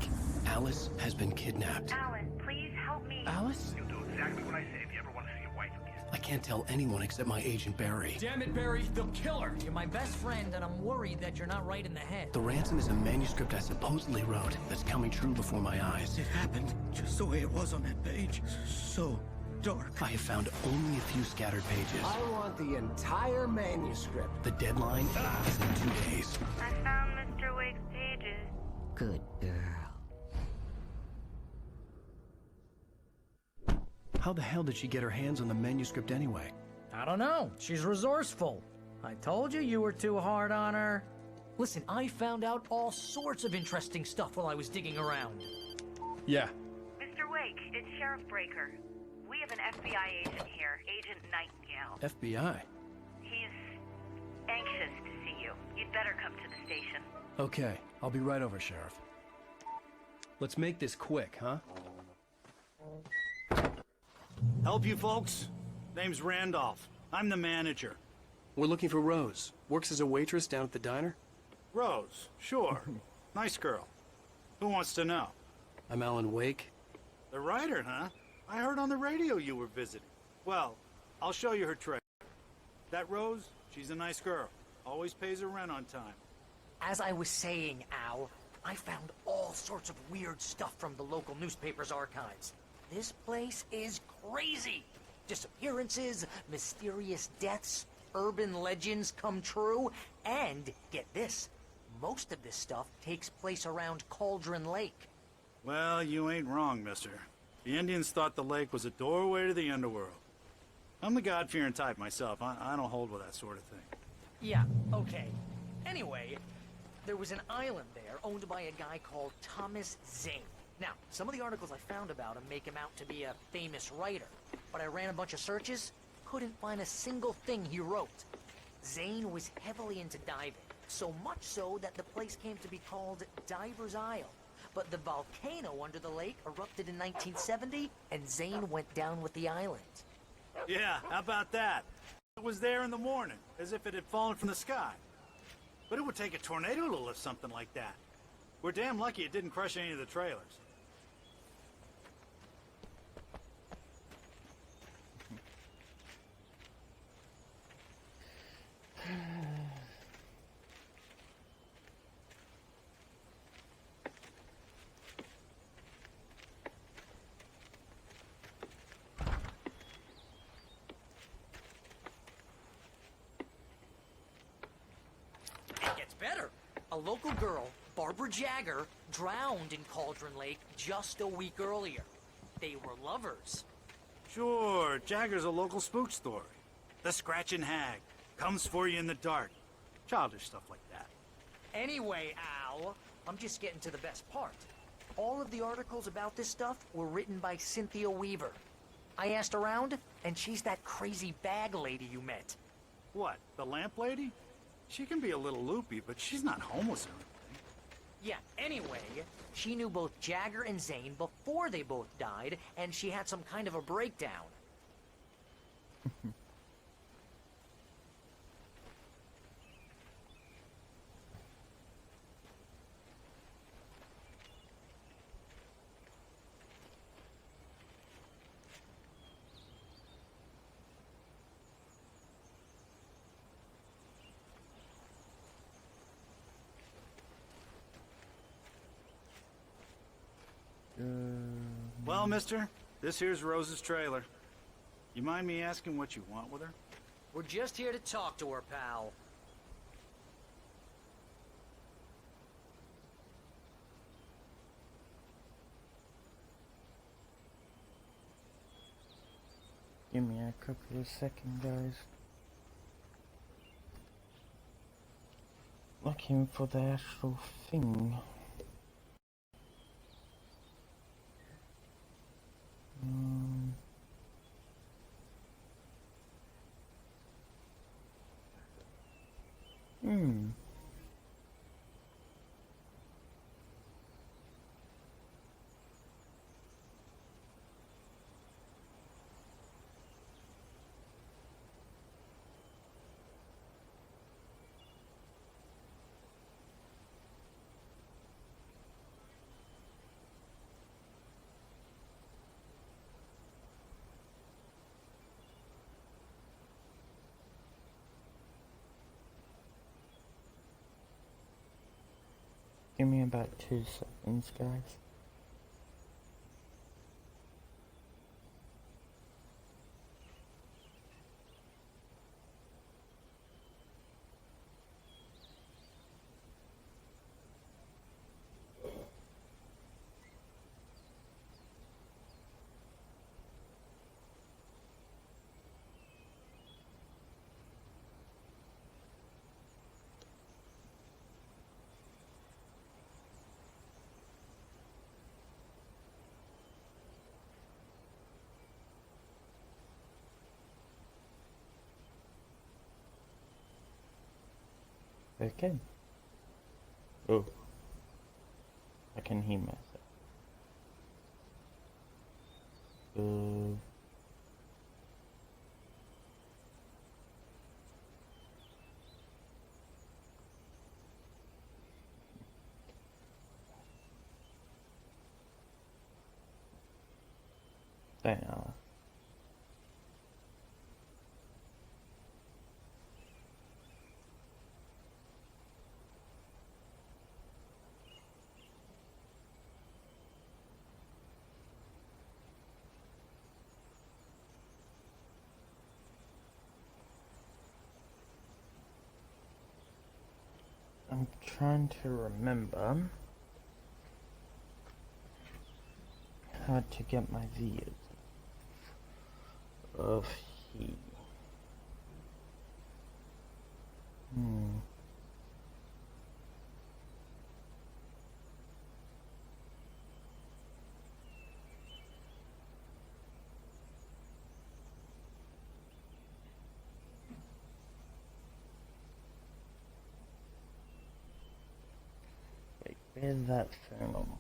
Alice has been kidnapped. Alan, please help me. Alice? You'll do exactly what I say if you ever want to see your wife again. I can't tell anyone except my agent Barry. Damn it, Barry, they'll kill her. You're my best friend, and I'm worried that you're not right in the head. The ransom is a manuscript I supposedly wrote that's coming true before my eyes. It happened just the way it was on that page. So dark. I have found only a few scattered pages. I want the entire manuscript. The deadline is in 2 days. I found Mr. Wake's pages. Good girl. How the hell did she get her hands on the manuscript anyway? I don't know. She's resourceful. I told you were too hard on her. Listen, I found out all sorts of interesting stuff while I was digging around. Yeah. Mr. Wake, it's Sheriff Breaker. We have an FBI agent here, Agent Nightingale. FBI? He's anxious to see you. You'd better come to the station. Okay, I'll be right over, Sheriff. Let's make this quick, huh? Help you folks? Name's Randolph. I'm the manager. We're looking for Rose. Works as a waitress down at the diner. Rose, sure. Nice girl. Who wants to know? I'm Alan Wake. The writer, huh? I heard on the radio you were visiting. Well, I'll show you her trick. That Rose, she's a nice girl. Always pays her rent on time. As I was saying, Al, I found all sorts of weird stuff from the local newspaper's archives. This place is crazy. Disappearances, mysterious deaths, urban legends come true, and, get this, most of this stuff takes place around Cauldron Lake. Well, you ain't wrong, mister. The Indians thought the lake was a doorway to the underworld. I'm the God-fearing type myself. I don't hold with that sort of thing. Yeah, okay. Anyway, there was an island there owned by a guy called Thomas Zane. Now, some of the articles I found about him make him out to be a famous writer, but I ran a bunch of searches, couldn't find a single thing he wrote. Zane was heavily into diving, so much so that the place came to be called Diver's Isle. But the volcano under the lake erupted in 1970, and Zane went down with the island. Yeah, how about that? It was there in the morning, as if it had fallen from the sky. But it would take a tornado to lift something like that. We're damn lucky it didn't crush any of the trailers. It gets better. A local girl, Barbara Jagger, drowned in Cauldron Lake just a week earlier. They were lovers. Sure, Jagger's a local spook story. The Scratching Hag comes for you in the dark. Childish stuff like that. Anyway, Al, I'm just getting to the best part. All of the articles about this stuff were written by Cynthia Weaver. I asked around, and she's that crazy bag lady you met. What, the lamp lady? She can be a little loopy, but she's not homeless or anything. Yeah, anyway, she knew both Jagger and Zane before they both died, and she had some kind of a breakdown. Well, mister, this here's Rose's trailer. You mind me asking what you want with her? We're just here to talk to her, pal. Give me a couple of seconds, guys. Looking for the actual thing. Give me about 2 seconds, guys. Okay. Oh. I can hear myself. Don't know. I'm trying to remember how to get my videos of here. Wait, where's that phone on mine?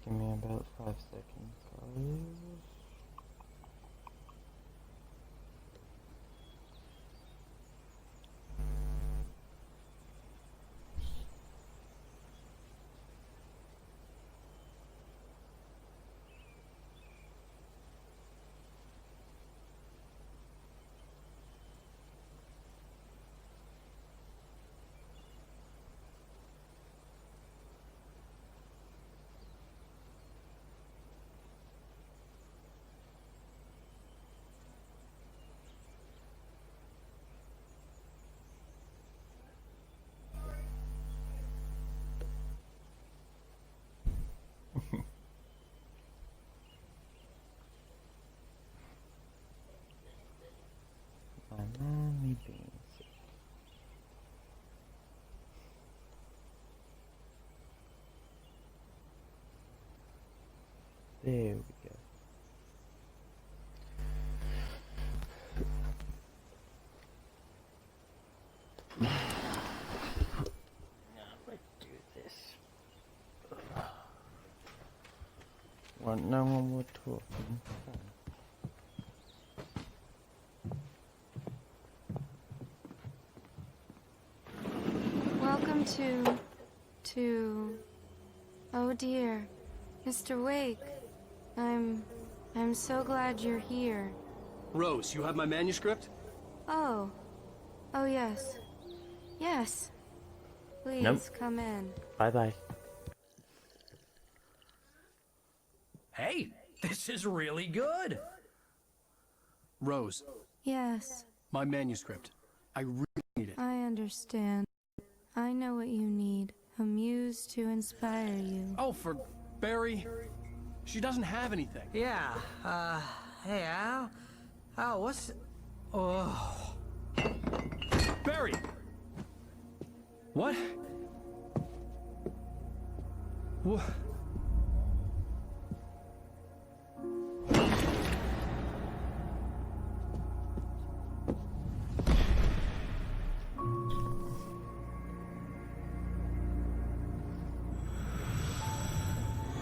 Give me about 5 seconds, guys. My mommy beans. There we go. Now let's do this. Well, no one will talking. Welcome to... Oh dear. Mr. Wake. I'm so glad you're here. Rose, you have my manuscript? Oh. Oh yes. Yes. Please Nope. come in. Bye-bye. Hey, this is really good. Rose, Yes, my manuscript. I really need it. I understand. I know what you need. A muse to inspire you. Oh, for Barry. She doesn't have anything. Yeah, hey, Al? Al, what's... Oh... Barry! What? What?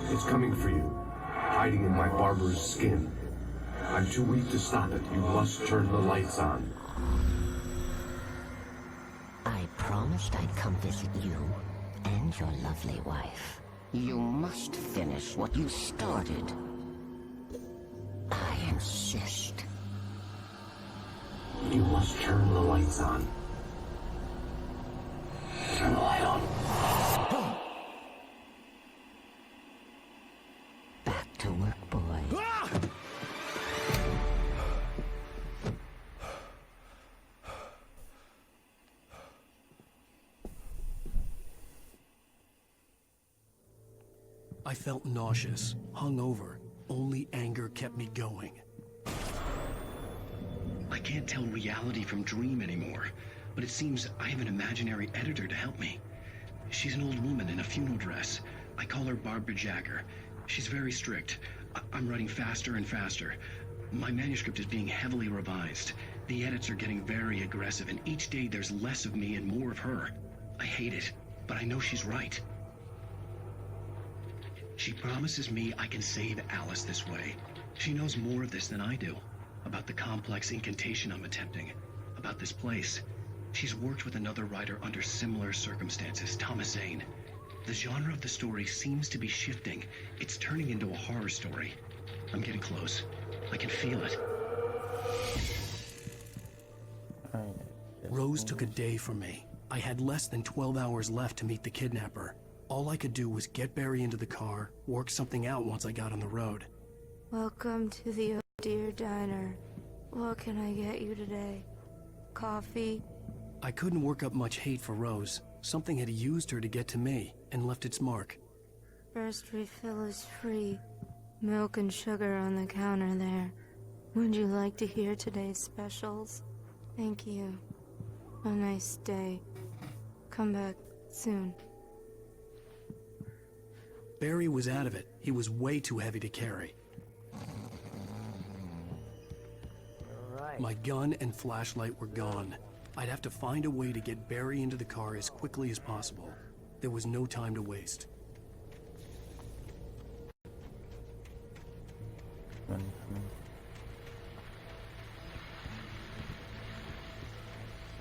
It's coming for you, hiding in my barber's skin. I'm too weak to stop it. You must turn the lights on. I promised I'd come visit you and your lovely wife. You must finish what you started. I insist. You must turn the lights on. I felt nauseous, hungover. Only anger kept me going. I can't tell reality from dream anymore, but it seems I have an imaginary editor to help me. She's an old woman in a funeral dress. I call her Barbara Jagger. She's very strict. I'm writing faster and faster. My manuscript is being heavily revised. The edits are getting very aggressive, and each day there's less of me and more of her. I hate it, but I know she's right. She promises me I can save Alice this way. She knows more of this than I do. About the complex incantation I'm attempting. About this place. She's worked with another writer under similar circumstances, Thomas Zane. The genre of the story seems to be shifting. It's turning into a horror story. I'm getting close. I can feel it. Rose took a day from me. I had less than 12 hours left to meet the kidnapper. All I could do was get Barry into the car, work something out once I got on the road. Welcome to the Oh Dear Diner. What can I get you today? Coffee? I couldn't work up much hate for Rose. Something had used her to get to me and left its mark. First refill is free. Milk and sugar on the counter there. Would you like to hear today's specials? Thank you. A nice day. Come back soon. Barry was out of it. He was way too heavy to carry. My gun and flashlight were gone. I'd have to find a way to get Barry into the car as quickly as possible. There was no time to waste.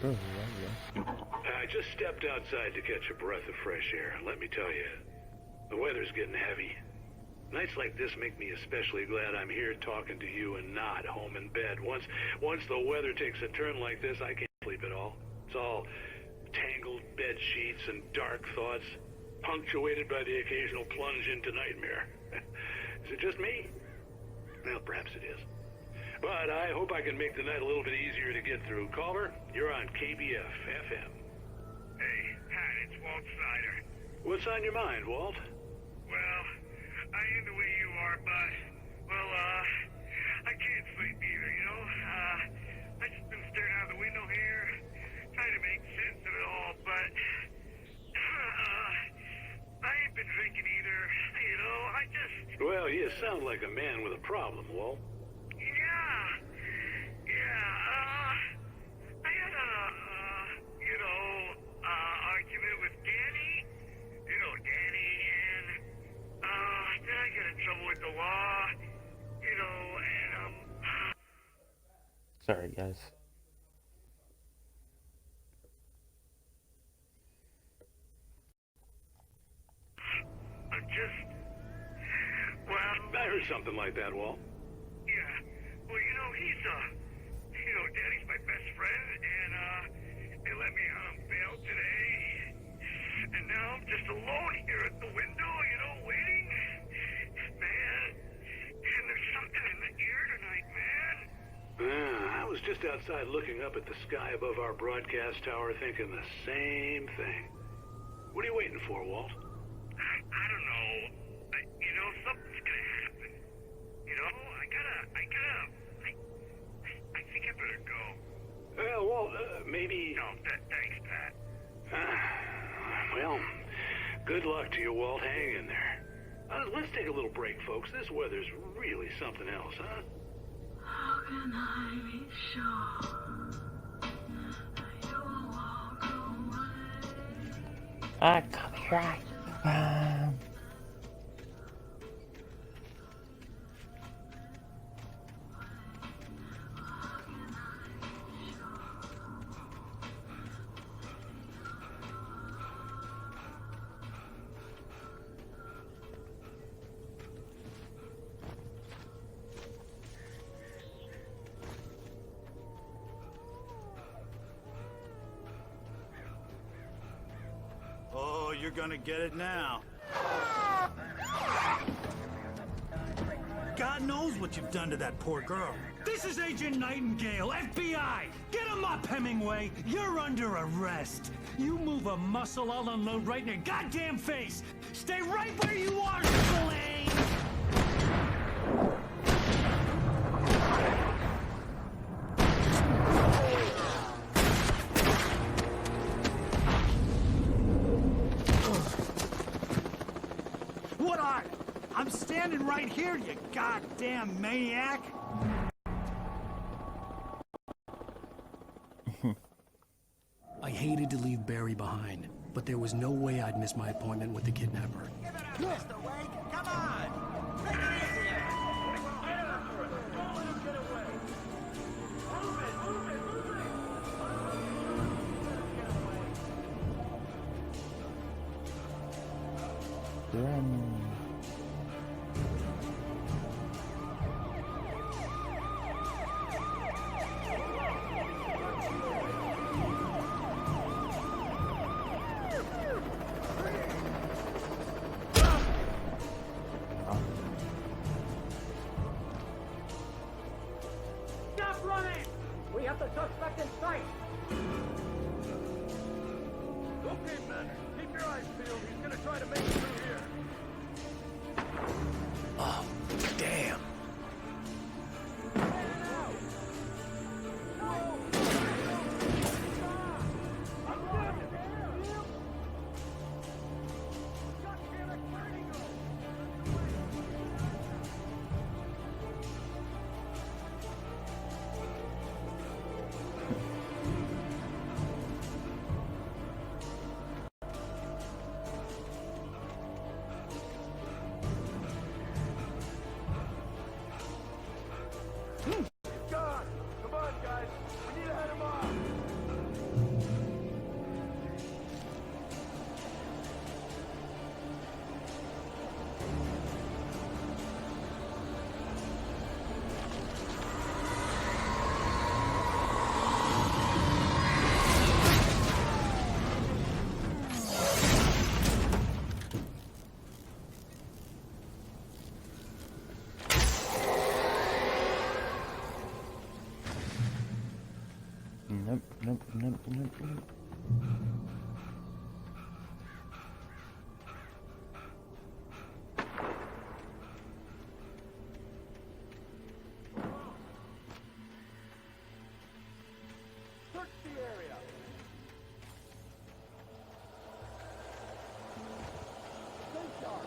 I just stepped outside to catch a breath of fresh air. Let me tell you, the weather's getting heavy. Nights like this make me especially glad I'm here talking to you and not home in bed. Once the weather takes a turn like this, I can't sleep at all. It's all tangled bed sheets and dark thoughts, punctuated by the occasional plunge into nightmare. Is it just me? Well, perhaps it is. But I hope I can make the night a little bit easier to get through. Caller, you're on KBF FM. Hey, Pat, it's Walt Snyder. What's on your mind, Walt? Well, I ain't the way you are, but, well, I can't sleep either, you know? I just been staring out the window here, trying to make sense of it all, but, I ain't been drinking either, you know? I just... Well, you sound like a man with a problem, Walt. I had argument with Danny. You know Danny, and, then I got in trouble with the law, you know, and, Sorry, guys. I'm just, well... I heard something like that, Walt. Yeah, well, you know, Danny's my best friend, and, they let me out on bail today, and now I'm just alone here at the window, you know, waiting. Man, and there's something in the air tonight, man. I was just outside looking up at the sky above our broadcast tower thinking the same thing. What are you waiting for, Walt? I don't know. You know, something's gonna happen. You know, I think I better go. Well, Walt, maybe... No, thanks, Pat. Well, good luck to you, Walt. Hang in there. Let's take a little break, folks. This weather's really something else, huh? How can I be sure you will walk away? I copyright. Oh, you're gonna get it now. God knows what you've done to that poor girl. This is Agent Nightingale, FBI! Get him up, Hemingway! You're under arrest! You move a muscle, I'll unload right in your goddamn face! Stay right where you are, Spillane! What are you? I'm standing right here, you goddamn maniac! I hated to leave Barry behind, but there was no way I'd miss my appointment with the kidnapper. Mr. Wake, come on! Take it easy! Stop running! We have the suspect in sight! Okay, men, keep your eyes peeled. He's gonna try to make it through here. Oh, damn. God! Come on, guys! We need to head him off! Nope, nope, nope, nope, nope. Search the area! Stay sharp!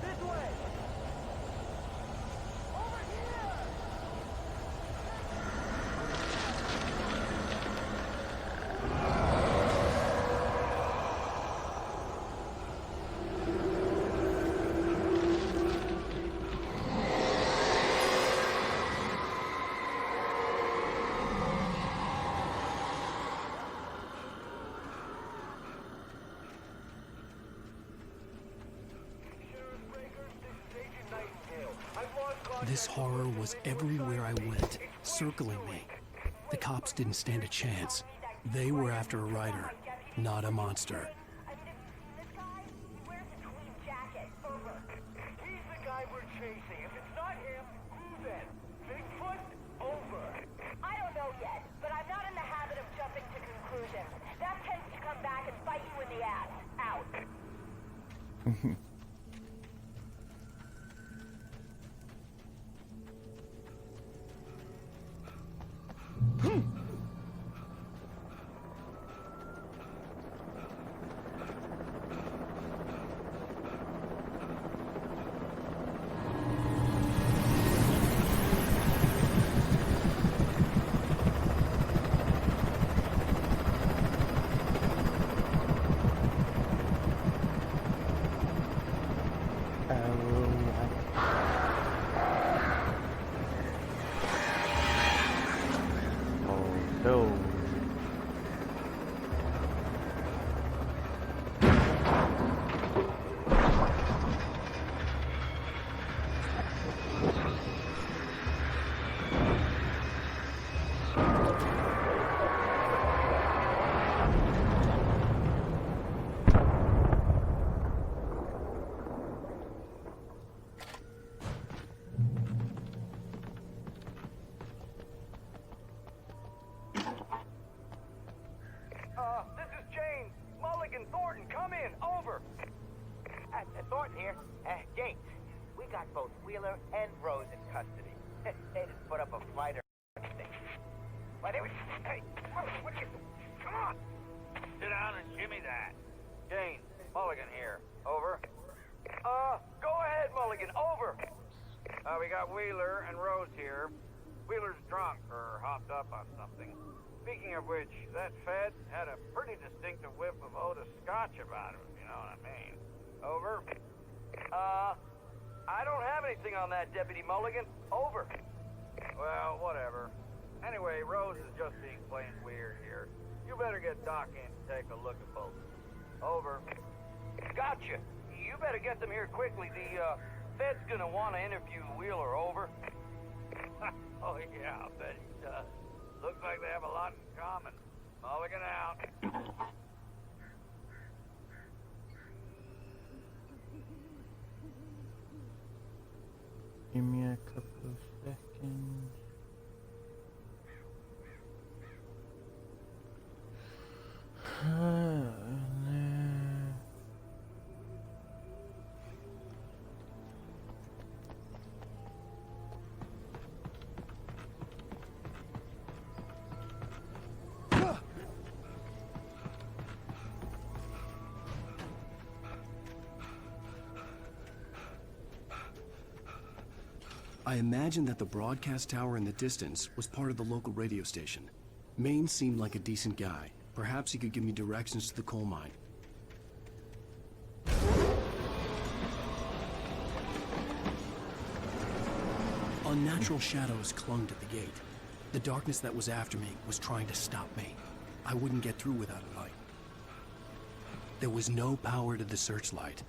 This way! Over here! This horror was everywhere I went, circling me. The cops didn't stand a chance. They were after a writer, not a monster. He's the guy we're chasing. If it's not him, who then? Bigfoot? Over. I don't know yet, but I'm not in the habit of jumping to conclusions. That tends to come back and bite you in the ass. Out. Mulligan, Thornton, come in. Over. Thornton here. Gates, we got both Wheeler and Rose in custody. They just put up a fight or thing. But they were... Hey, what are you... Come on. Sit down and shimmy that. Gaines, Mulligan here. Over. Go ahead, Mulligan. Over. We got Wheeler and Rose here. Wheeler's drunk or hopped up on something. Speaking of which, that Fed had a pretty distinctive whiff of Otis Scotch about him, if you know what I mean. Over. I don't have anything on that, Deputy Mulligan. Over. Well, whatever. Anyway, Rose is just being plain weird here. You better get Doc in to take a look at both. Over. Gotcha. You better get them here quickly. The, Fed's gonna want to interview Wheeler. Over. Oh, yeah, I bet he does. Looks like they have a lot in common. Mulligan out. Give me a couple of seconds. I imagined that the broadcast tower in the distance was part of the local radio station. Maine seemed like a decent guy. Perhaps he could give me directions to the coal mine. Unnatural shadows clung to the gate. The darkness that was after me was trying to stop me. I wouldn't get through without a light. There was no power to the searchlight.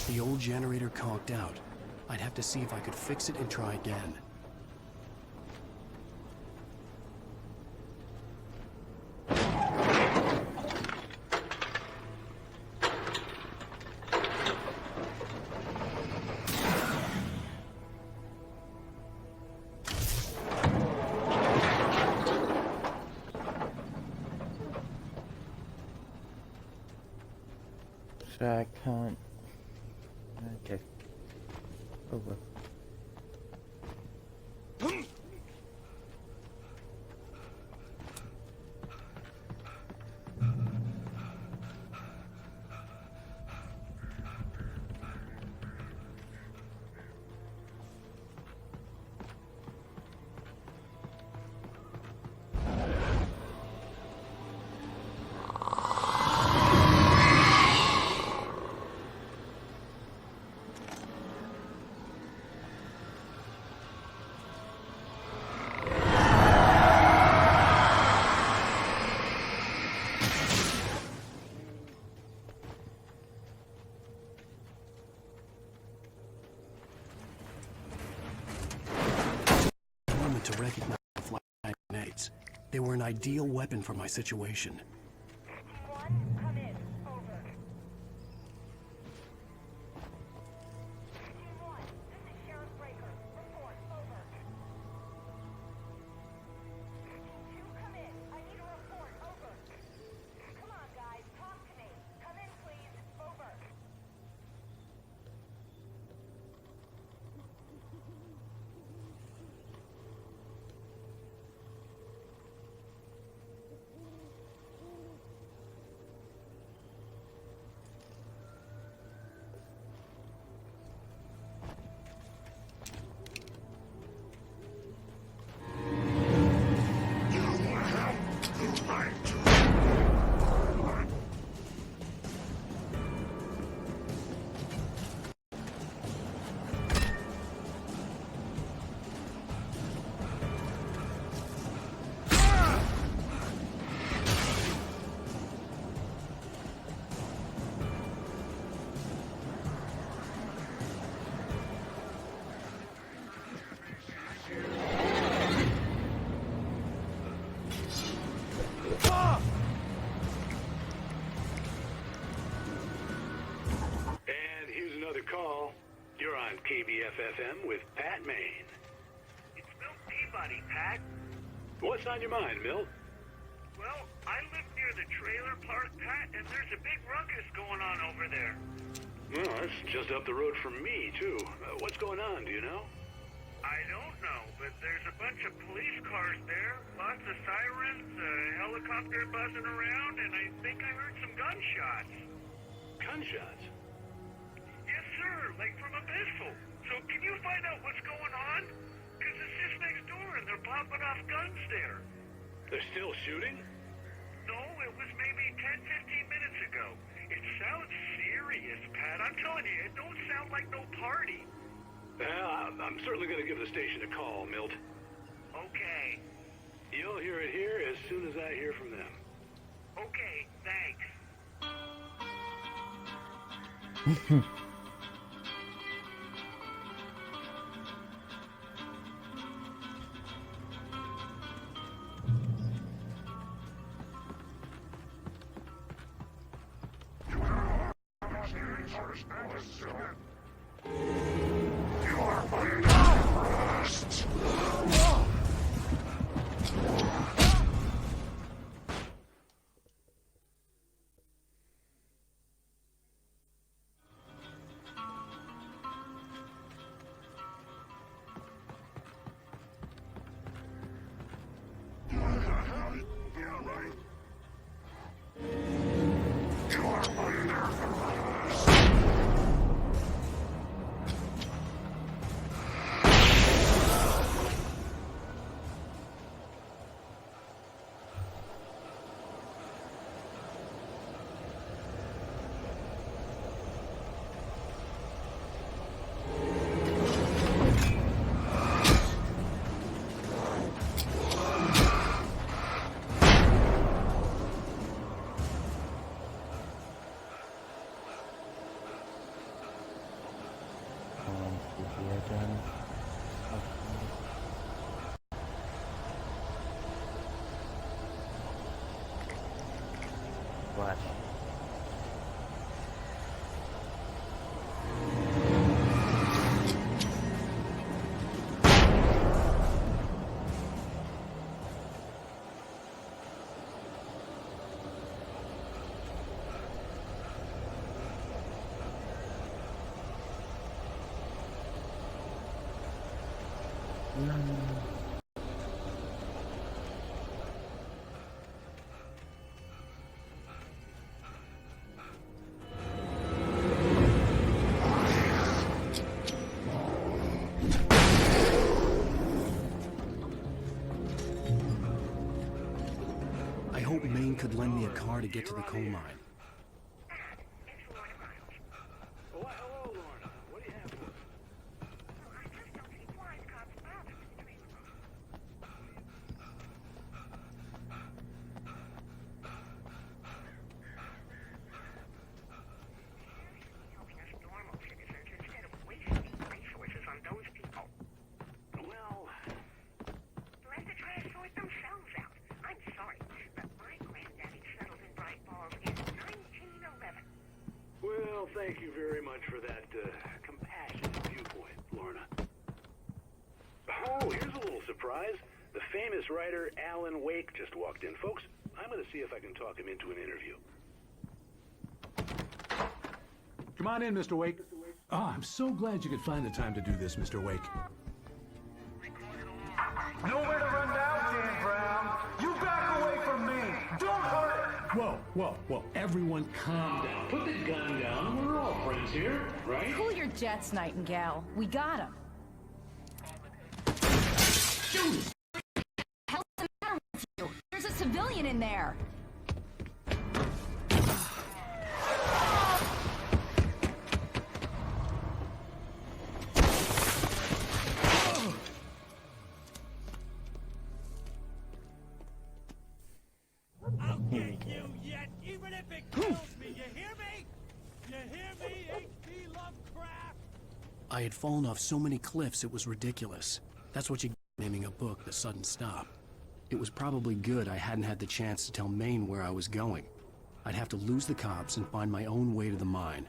The old generator conked out. I'd have to see if I could fix it and try again. So I can't. Okay. Over. To recognize the flash grenades. They were an ideal weapon for my situation. Come in. Over. This is Sheriff Breaker. Report. Over. Come in. I need a report. Over. Come on, guys. Talk to me. Come in, please. Over. the call. You're on KBF-FM with Pat Maine. It's Milt Peabody, Pat. What's on your mind, Milt? Well, I live near the trailer park, Pat, and there's a big ruckus going on over there. Well, that's just up the road from me, too. What's going on, do you know? I don't know, but there's a bunch of police cars there, lots of sirens, a helicopter buzzing around, and I think I heard some gunshots. Gunshots? Yes, sir, like from a pistol. So can you find out what's going on? Because it's just next door and they're popping off guns there. They're still shooting? No, it was maybe 10, 15 minutes ago. It sounds serious, Pat. I'm telling you, it don't sound like no party. Well, I'm certainly going to give the station a call, Milt. Okay. You'll hear it here as soon as I hear from them. Okay, thanks. Flash. I hope Maine could lend me a car to get to the coal mine. Hello, Lorna. What do you have for us? Well, Let the trash sort themselves out. I'm sorry, but my granddaddy settled in Bright Falls in 1911. well, thank you very much for that compassionate viewpoint, Lorna. Oh, here's a little surprise. The famous writer Alan Wake just walked in. Folks, I'm going to see if I can talk him into an interview. Come on in, Mr. Wake. Oh, I'm so glad you could find the time to do this, Mr. Wake. Nowhere to run now, Dan Brown. You back away from me. Don't hurt it. Whoa. Everyone calm down. Put the gun down. We're all friends here, right? Cool your jets, Nightingale. We got him. Shoot! Hell's the matter with you? There's a civilian in there. I'll get you yet, even if it kills me. You hear me? You hear me, H.P. Lovecraft? I had fallen off so many cliffs it was ridiculous. That's what you get naming a book The Sudden Stop. It was probably good I hadn't had the chance to tell Maine where I was going. I'd have to lose the cops and find my own way to the mine.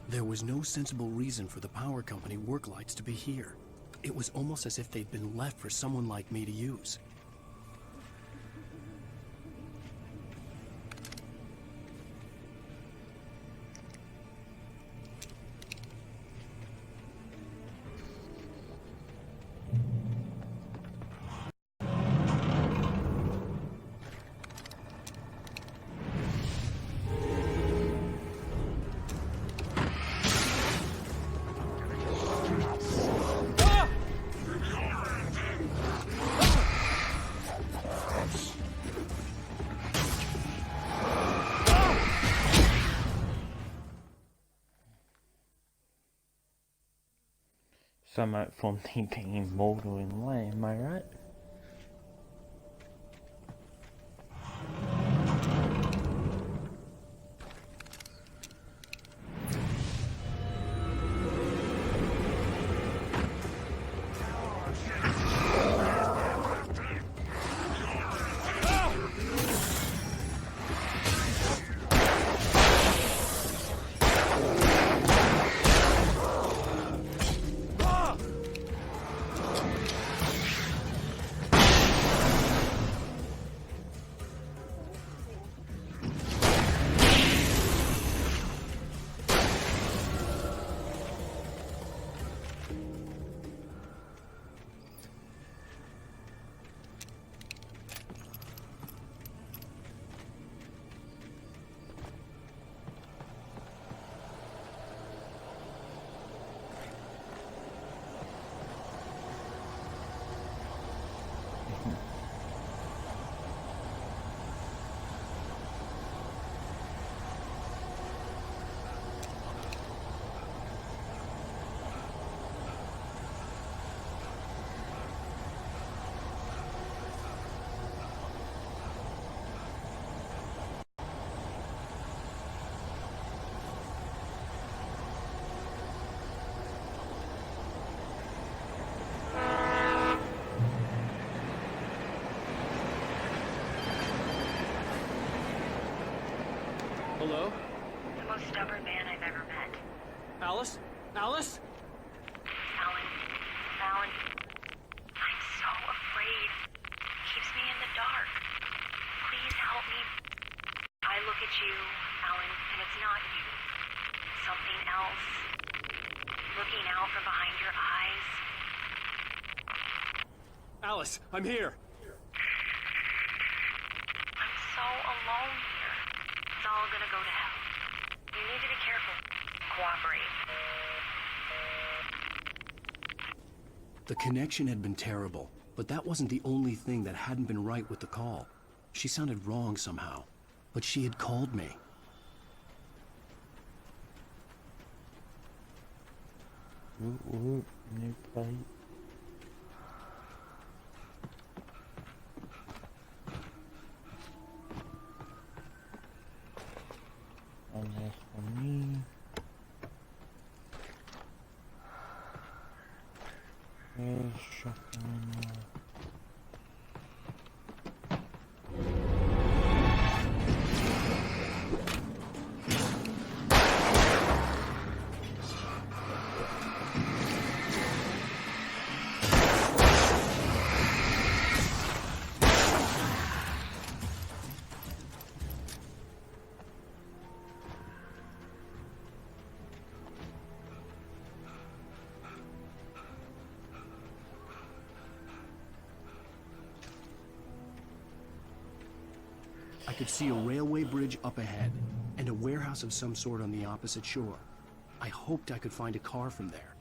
There was no sensible reason for the power company work lights to be here. It was almost as if they'd been left for someone like me to use. Somewhat from being mortal in way, am I right? Hello? The most stubborn man I've ever met. Alice? Alice? Alan. Alan. I'm so afraid. Keeps me in the dark. Please help me. I look at you, Alan, and it's not you. Something else. Looking out from behind your eyes. Alice, I'm here. I'm so alone here. It's all gonna go to hell. You need to be careful. Cooperate. The connection had been terrible, but that wasn't the only thing that hadn't been right with the call. She sounded wrong somehow, but she had called me. New plate. And that's for me. There's shotgun. I could see a railway bridge up ahead, and a warehouse of some sort on the opposite shore. I hoped I could find a car from there.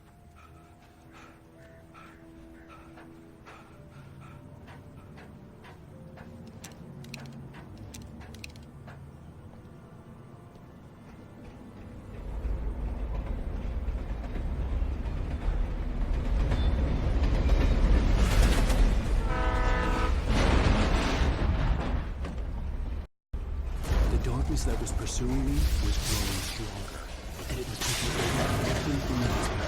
pursuing me was growing stronger, and it was taking over incrementally.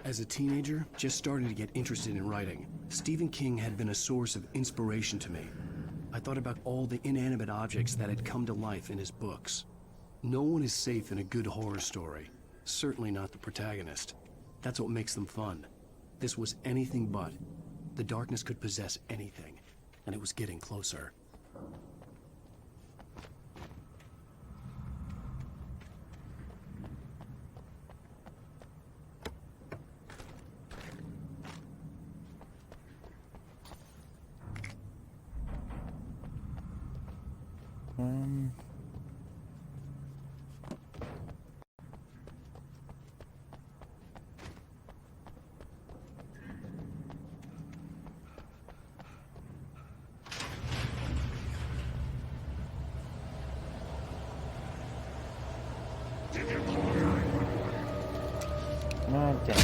As a teenager, just starting to get interested in writing, Stephen King had been a source of inspiration to me. I thought about all the inanimate objects that had come to life in his books. No one is safe in a good horror story. Certainly not the protagonist. That's what makes them fun. This was anything but. The darkness could possess anything, and it was getting closer. Okay.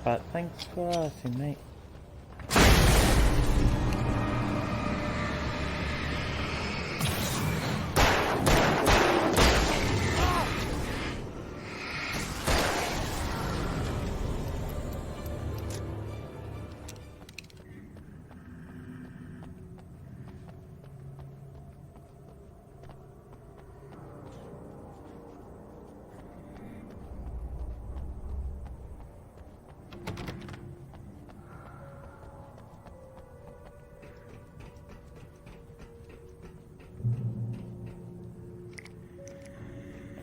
But thanks for asking, mate.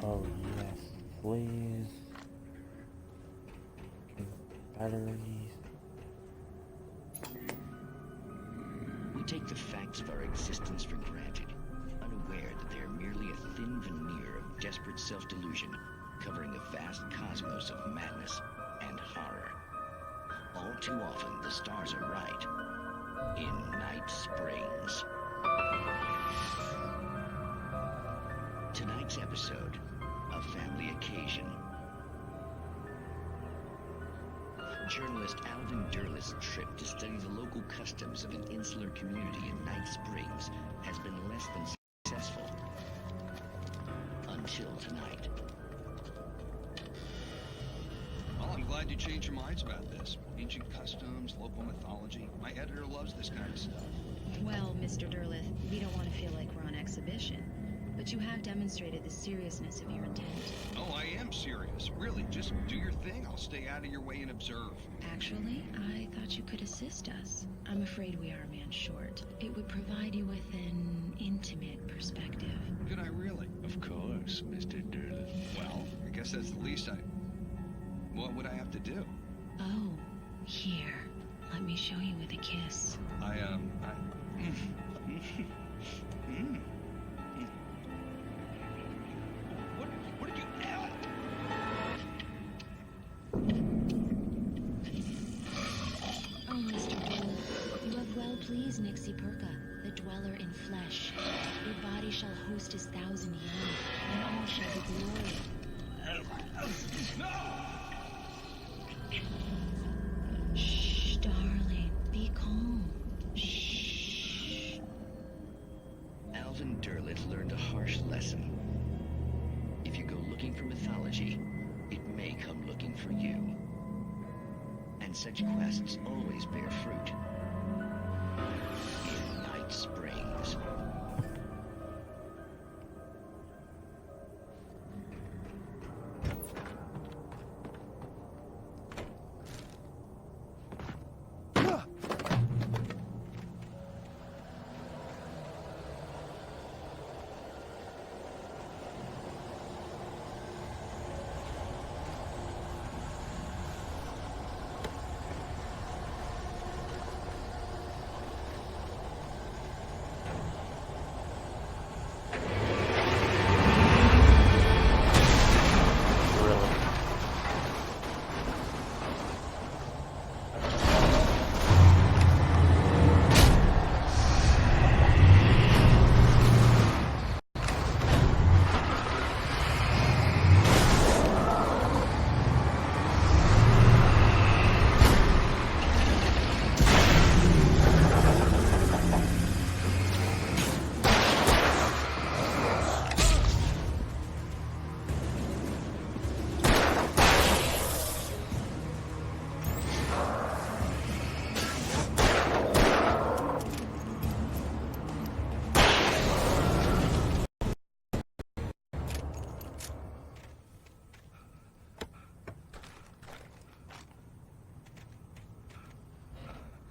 Oh yes, please. Batteries. We take the facts of our existence for granted, unaware that they are merely a thin veneer of desperate self-delusion, covering a vast cosmos of madness and horror. All too often, the stars are right. In Night Springs. Tonight's episode, A Family Occasion. Journalist Alvin Derlis' trip to study the local customs of an insular community in Night Springs has been less than successful. Until tonight. Well, I'm glad you changed your minds about this. Ancient customs, local mythology. My editor loves this kind of stuff. Well, Mr. Derleth, we don't want to feel like we're on exhibition. But you have demonstrated the seriousness of your intent. Oh, I am serious. Really, just do your thing. I'll stay out of your way and observe. Actually, I thought you could assist us. I'm afraid we are a man short. It would provide you with an intimate perspective. Could I really? Of course, Mr. Derleth. Well, I guess that's the least I... What would I have to do? Oh, here. Let me show you with a kiss. What did you... Oh, Mr. Blue, you have well pleased Nixie Perka, the dweller in flesh. Your body shall host his 1,000 young, and all shall be glory. Shh, darling, be calm. Shh. Alvin Derleth learned a harsh lesson. If you go looking for mythology, it may come looking for you. And such quests always bear fruit. In Night Springs.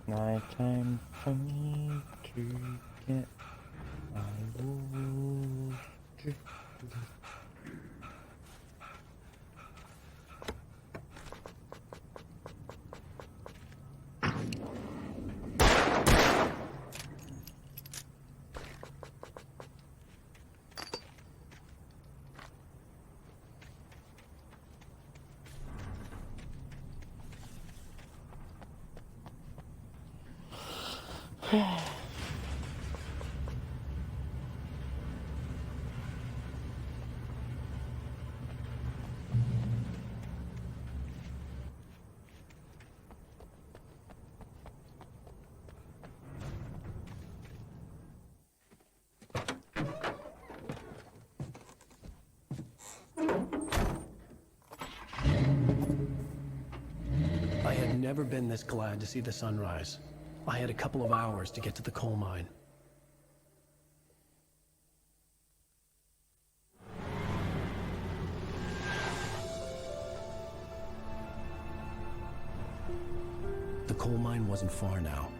Nighttime for me to get my wolf. I had never been this glad to see the sunrise. I had a couple of hours to get to the coal mine. The coal mine wasn't far now.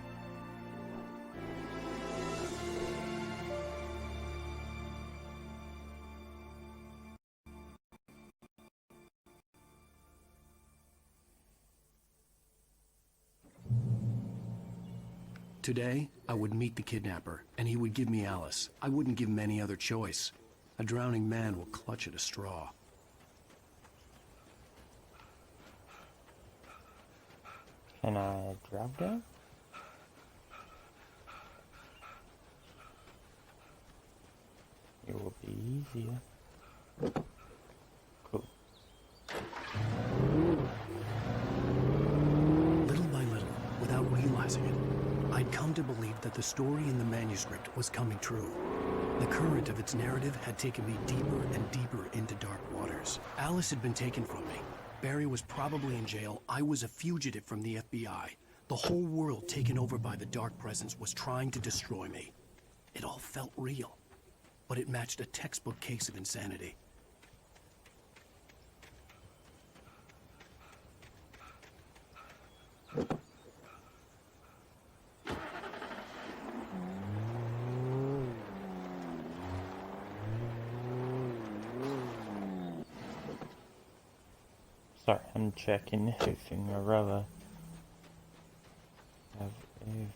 Today, I would meet the kidnapper, and he would give me Alice. I wouldn't give him any other choice. A drowning man will clutch at a straw. Can I drop down? It will be easier. Cool. Little by little, without realizing it, I'd come to believe that the story in the manuscript was coming true. The current of its narrative had taken me deeper and deeper into dark waters. Alice had been taken from me. Barry was probably in jail. I was a fugitive from the FBI. The whole world taken over by the Dark Presence was trying to destroy me. It all felt real, but it matched a textbook case of insanity. Sorry, I'm checking everything or rather. Have everything.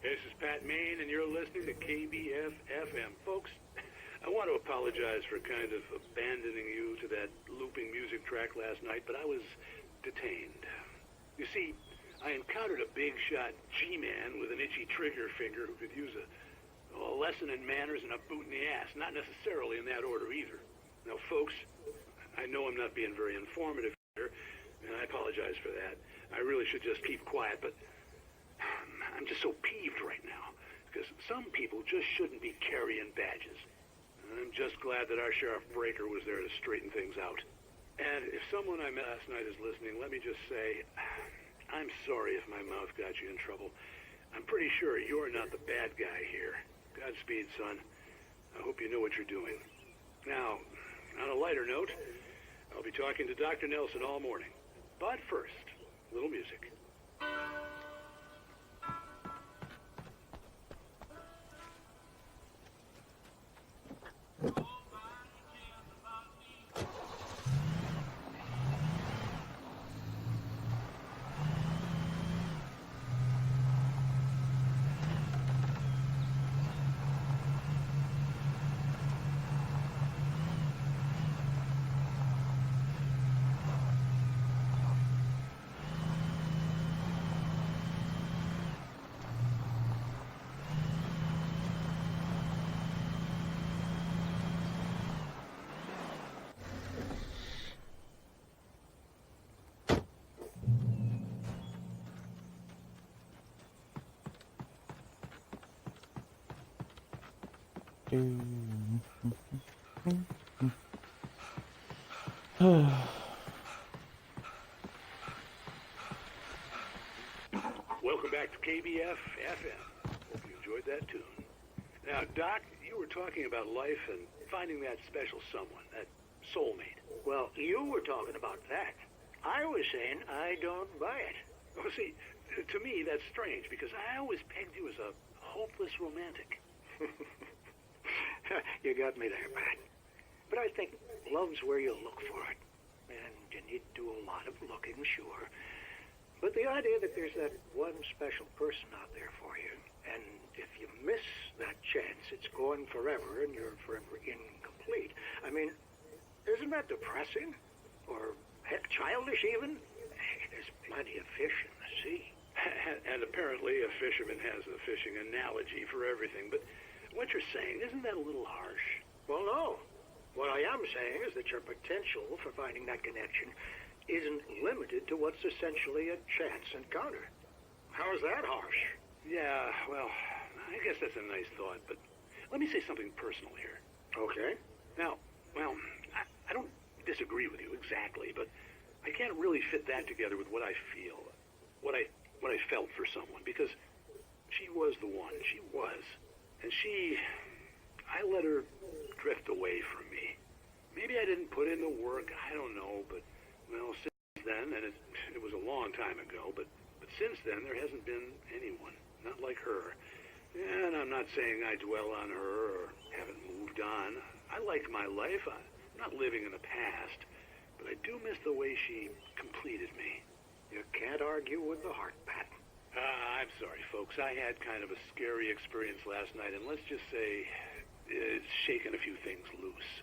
This is Pat Main, and you're listening to KBF-FM. Folks, I want to apologize for kind of abandoning you to that looping music track last night, but I was detained. You see, I encountered a big-shot G-man with an itchy trigger finger who could use a lesson in manners and a boot in the ass. Not necessarily in that order either. Now, folks, I know I'm not being very informative here, and I apologize for that. I really should just keep quiet, but I'm just so peeved right now, because some people just shouldn't be carrying badges. I'm just glad that our Sheriff Breaker was there to straighten things out. And if someone I met last night is listening, let me just say, I'm sorry if my mouth got you in trouble. I'm pretty sure you're not the bad guy here. Godspeed, son. I hope you know what you're doing. Now, on a lighter note, I'll be talking to Dr. Nelson all morning. But first, a little music. Welcome back to KBF-FM. Hope you enjoyed that tune. Now, Doc, you were talking about life and finding that special someone, that soulmate. Well, you were talking about that. I was saying I don't buy it. Well, see, to me, that's strange, because I always pegged you as a hopeless romantic. You got me there, Pat. But I think love's where you look for it. And you need to do a lot of looking, sure. But the idea that there's that one special person out there for you, and if you miss that chance, it's gone forever, and you're forever incomplete. I mean, isn't that depressing? Or, heck, childish even? There's plenty of fish in the sea. And apparently a fisherman has a fishing analogy for everything, but what you're saying, isn't that a little harsh? Well, no. What I am saying is that your potential for finding that connection isn't limited to what's essentially a chance encounter. How is that harsh? Yeah, well, I guess that's a nice thought, but let me say something personal here. Okay. Now, well, I don't disagree with you exactly, but I can't really fit that together with what I feel, what I felt for someone, because she was the one. She was. And I let her drift away from me. Maybe I didn't put in the work, I don't know, but, well, since then, and it was a long time ago, but since then, there hasn't been anyone, not like her. And I'm not saying I dwell on her or haven't moved on. I like my life. I'm not living in the past, but I do miss the way she completed me. You can't argue with the heart, Pat. I'm sorry, folks. I had kind of a scary experience last night, and let's just say it's shaken a few things loose.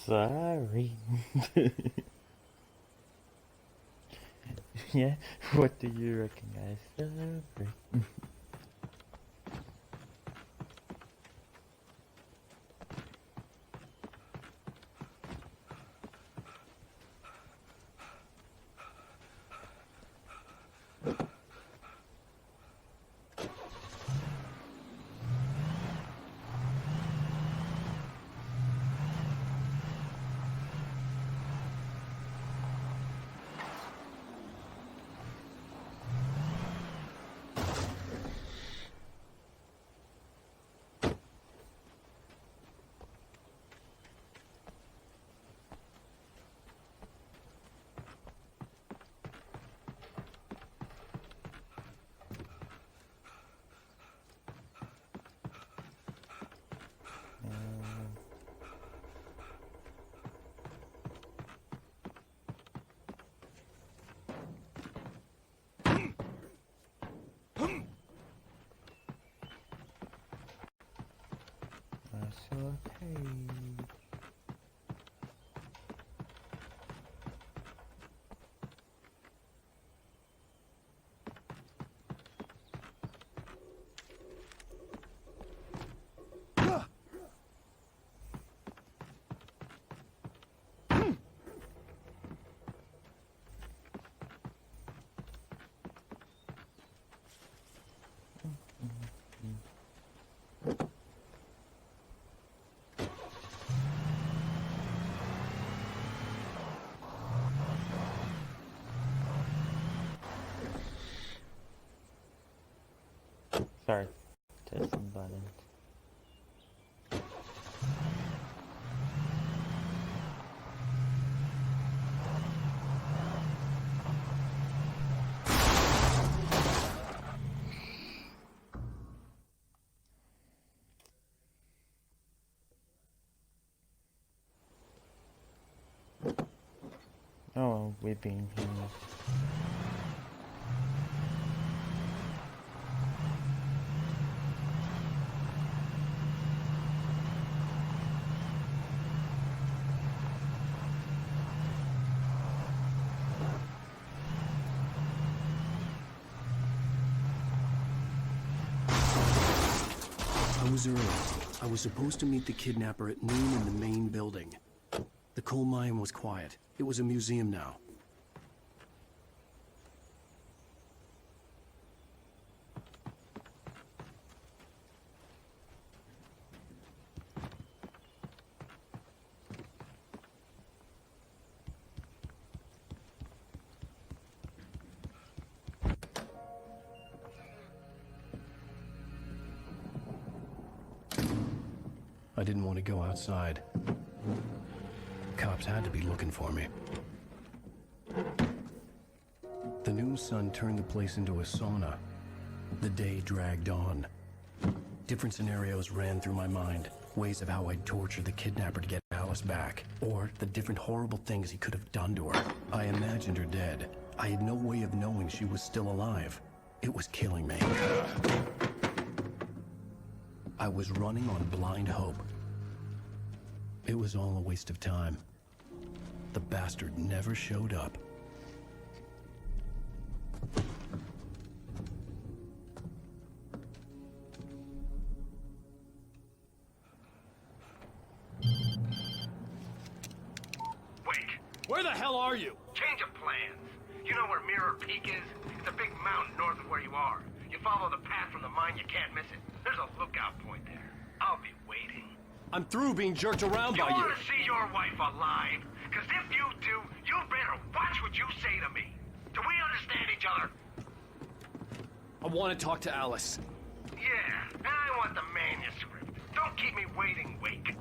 Sorry. Yeah, what do you recognize? Sorry. the page. Sorry, testing buttons. Oh, weeping here. I was early. I was supposed to meet the kidnapper at noon in the main building. The coal mine was quiet. It was a museum now. I didn't want to go outside. Cops had to be looking for me. The noon sun turned the place into a sauna. The day dragged on. Different scenarios ran through my mind. Ways of how I'd torture the kidnapper to get Alice back. Or the different horrible things he could have done to her. I imagined her dead. I had no way of knowing she was still alive. It was killing me. I was running on blind hope. It was all a waste of time. The bastard never showed up. Wait. Where the hell are you? Change of plans. You know where Mirror Peak is? It's a big mountain north of where you are. You follow the path from the mine, you can't miss it. There's a lookout point there. I'll be waiting. I'm through being jerked around by you. You want to see your wife alive? Because if you do, you better watch what you say to me. Do we understand each other? I want to talk to Alice. Yeah, and I want the manuscript. Don't keep me waiting, Wake.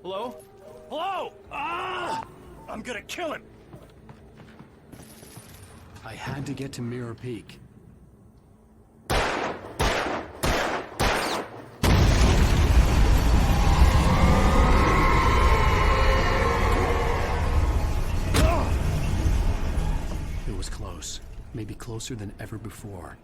Hello? Hello! Ah! I'm gonna kill him! I had to get to Mirror Peak. It was close. Maybe closer than ever before.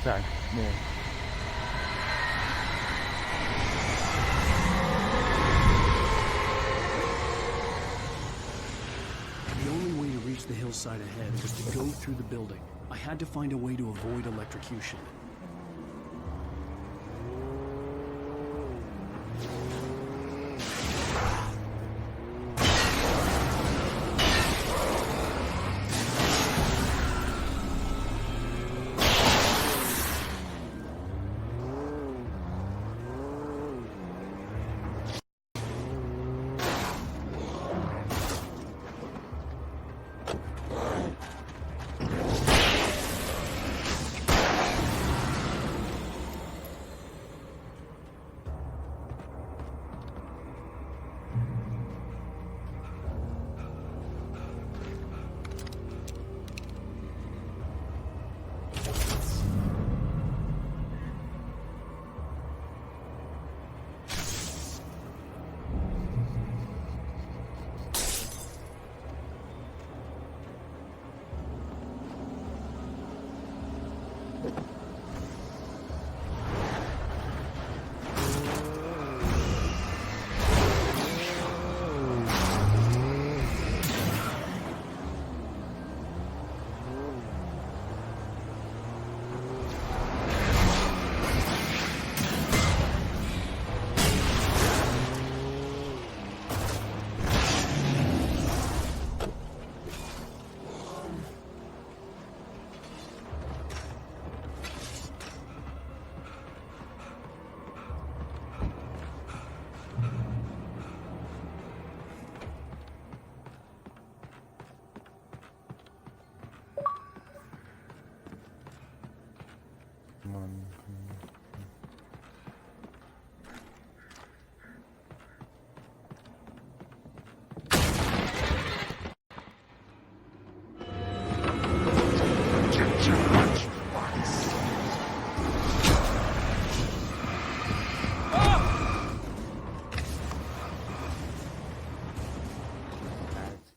Sorry. Yeah. The only way to reach the hillside ahead was to go through the building. I had to find a way to avoid electrocution.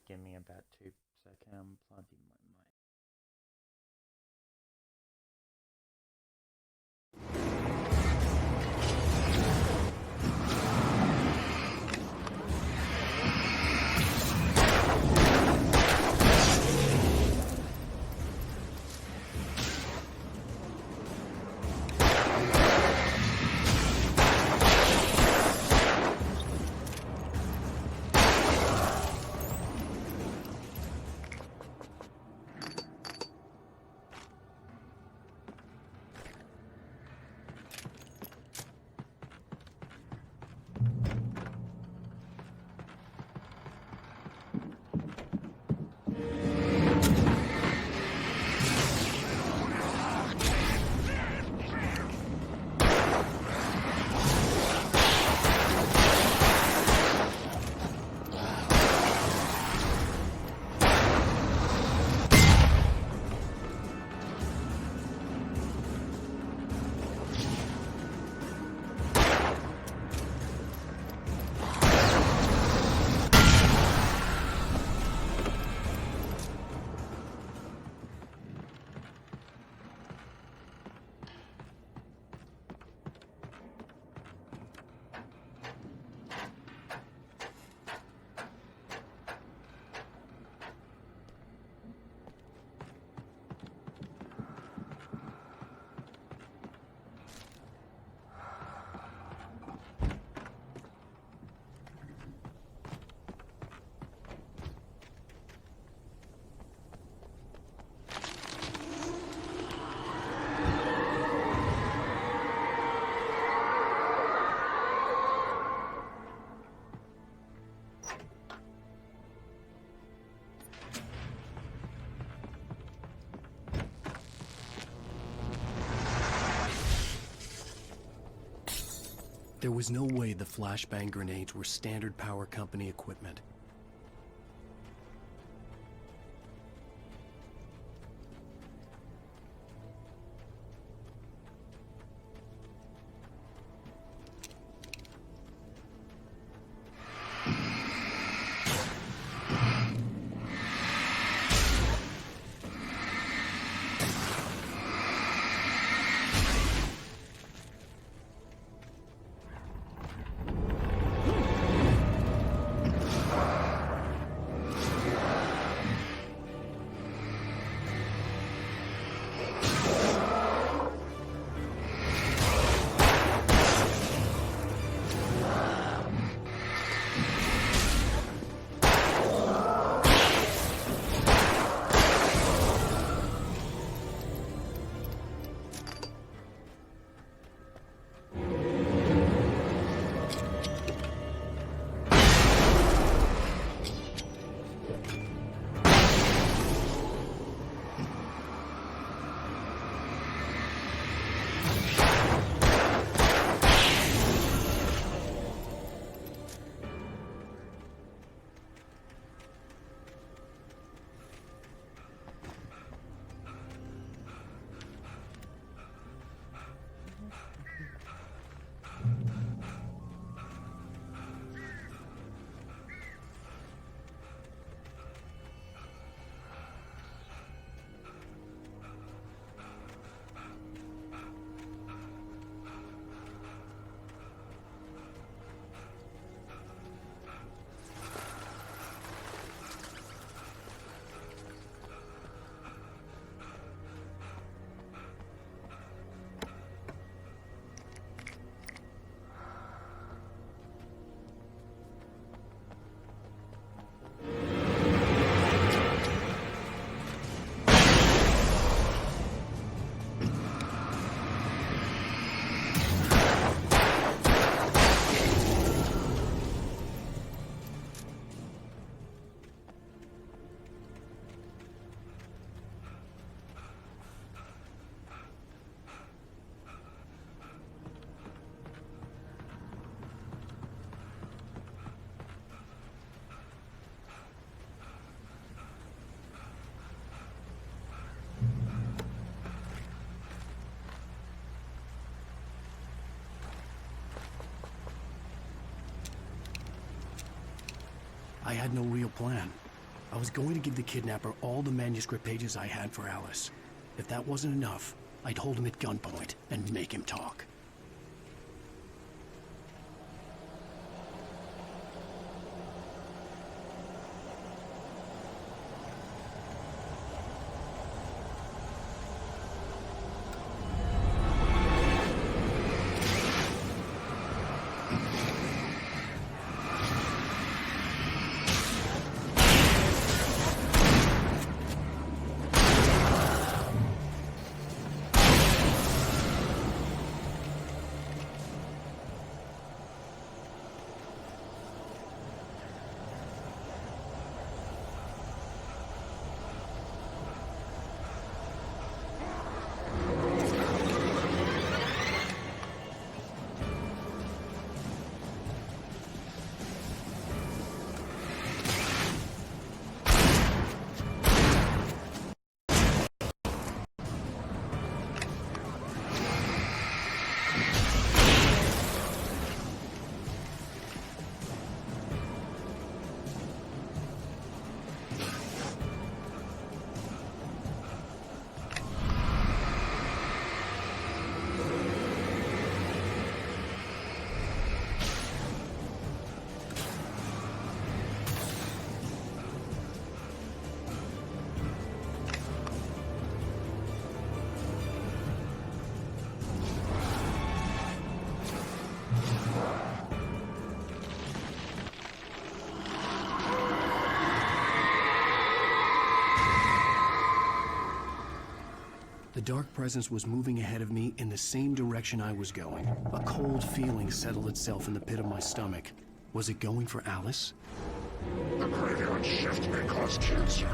Give me about 2 seconds. I'm plugging my mic. There was no way the flashbang grenades were standard power company equipment. I had no real plan. I was going to give the kidnapper all the manuscript pages I had for Alice. If that wasn't enough, I'd hold him at gunpoint and make him talk. The dark presence was moving ahead of me in the same direction I was going. A cold feeling settled itself in the pit of my stomach. Was it going for Alice? The graveyard shift may cause cancer.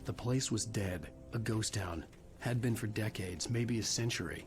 The place was dead, a ghost town. Had been for decades, maybe a century.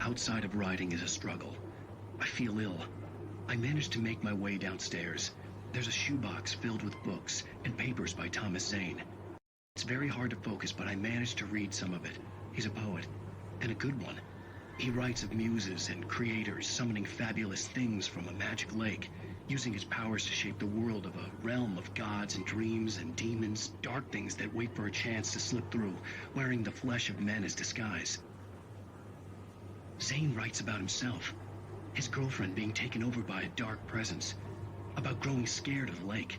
outside of riding is a struggle. I feel ill. I managed to make my way downstairs. There's a shoebox filled with books and papers by Thomas Zane. It's very hard to focus, but I managed to read some of it. He's a poet, and a good one. He writes of muses and creators summoning fabulous things from a magic lake, using his powers to shape the world of a realm of gods and dreams and demons, dark things that wait for a chance to slip through, wearing the flesh of men as disguise. Zane writes about himself, his girlfriend being taken over by a dark presence, about growing scared of the lake.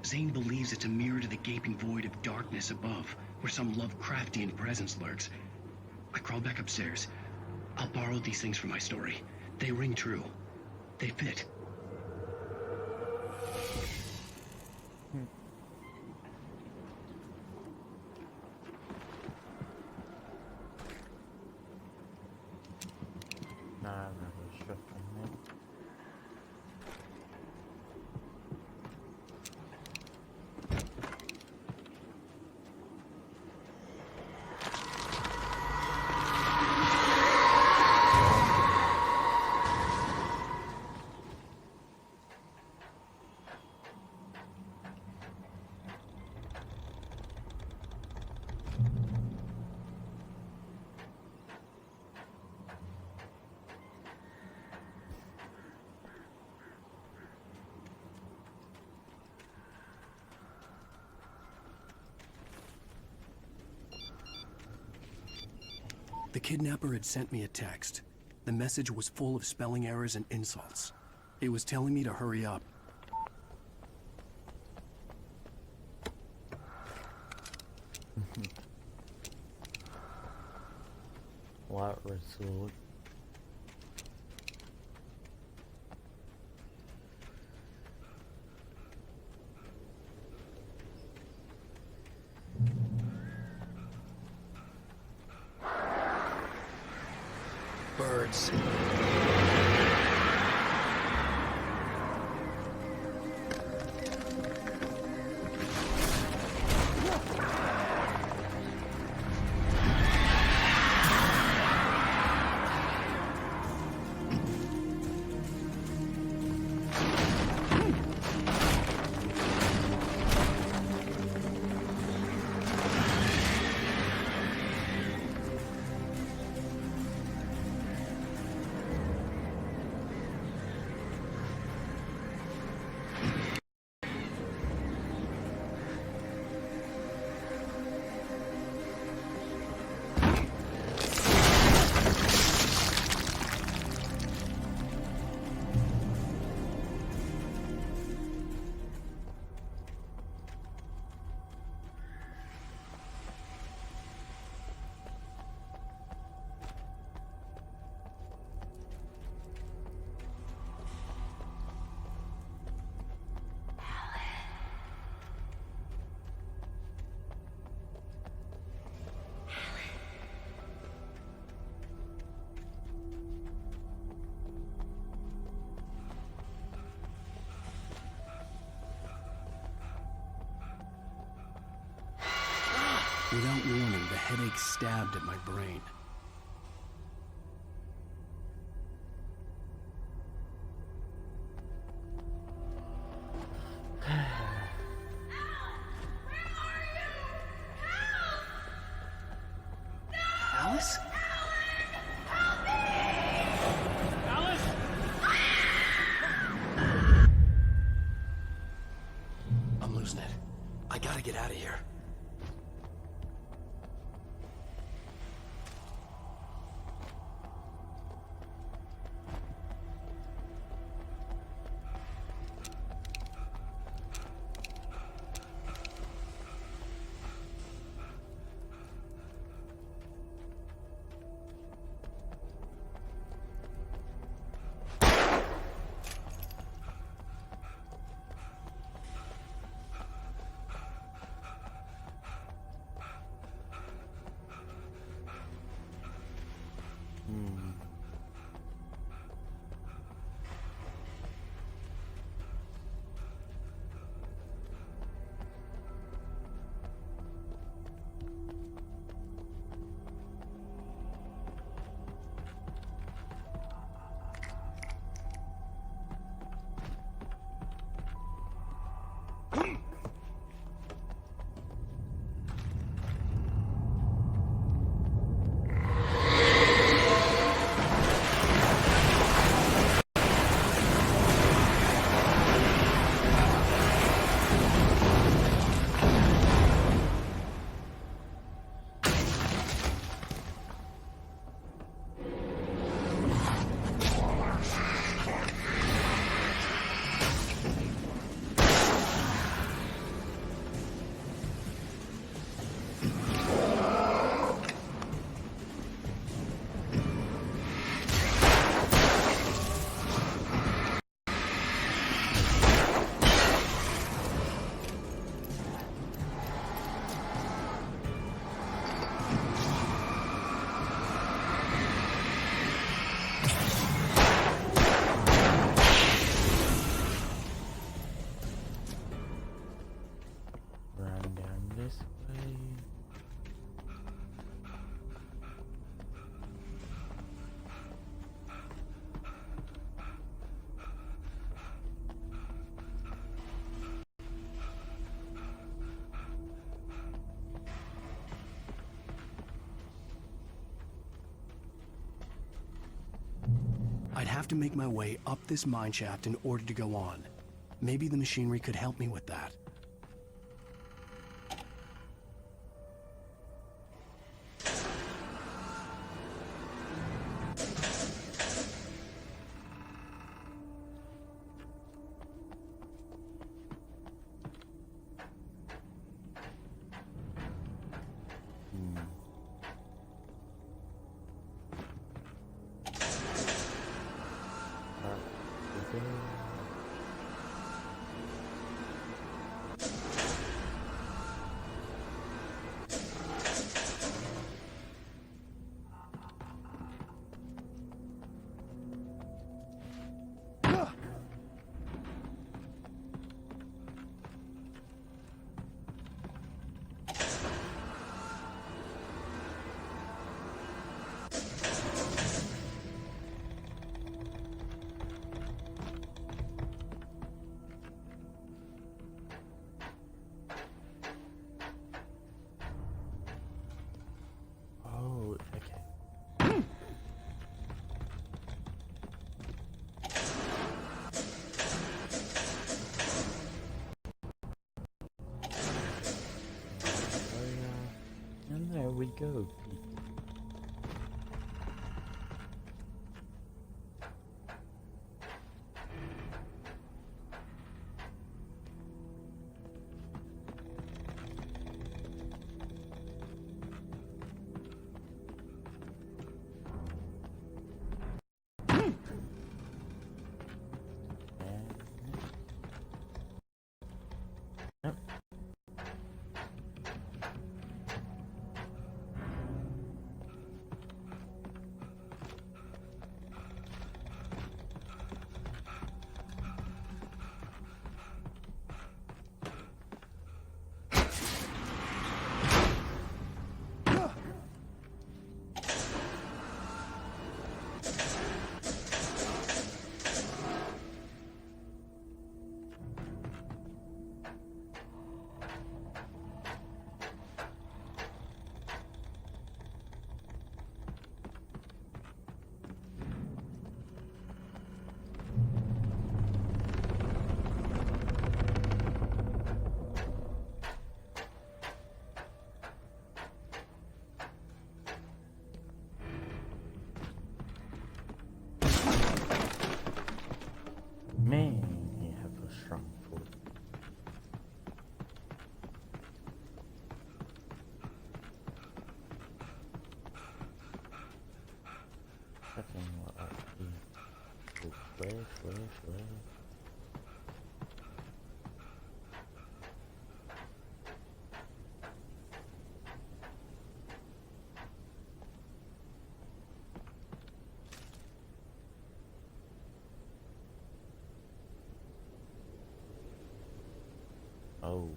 Zane believes it's a mirror to the gaping void of darkness above, where some Lovecraftian presence lurks. I crawl back upstairs. I'll borrow these things for my story. They ring true. They fit. Nah, I'm not really sure from me. The kidnapper had sent me a text. The message was full of spelling errors and insults. It was telling me to hurry up. What result? Birds. Without warning, the headache stabbed at my brain. Alice? Alice! I'm losing it. I gotta get out of here. I'd have to make my way up this mine shaft in order to go on. Maybe the machinery could help me with that. Oh, okay. And there we go, people. Man, you have a strong foot. Checking what I see. Where? Oh.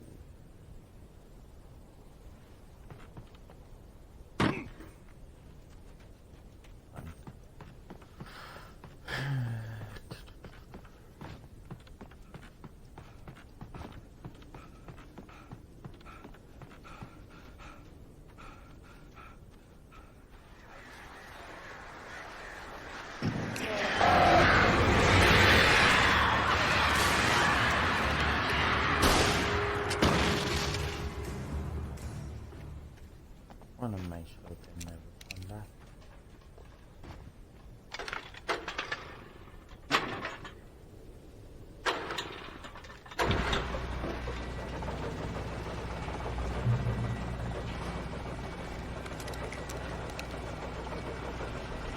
Want to make sure they never come back.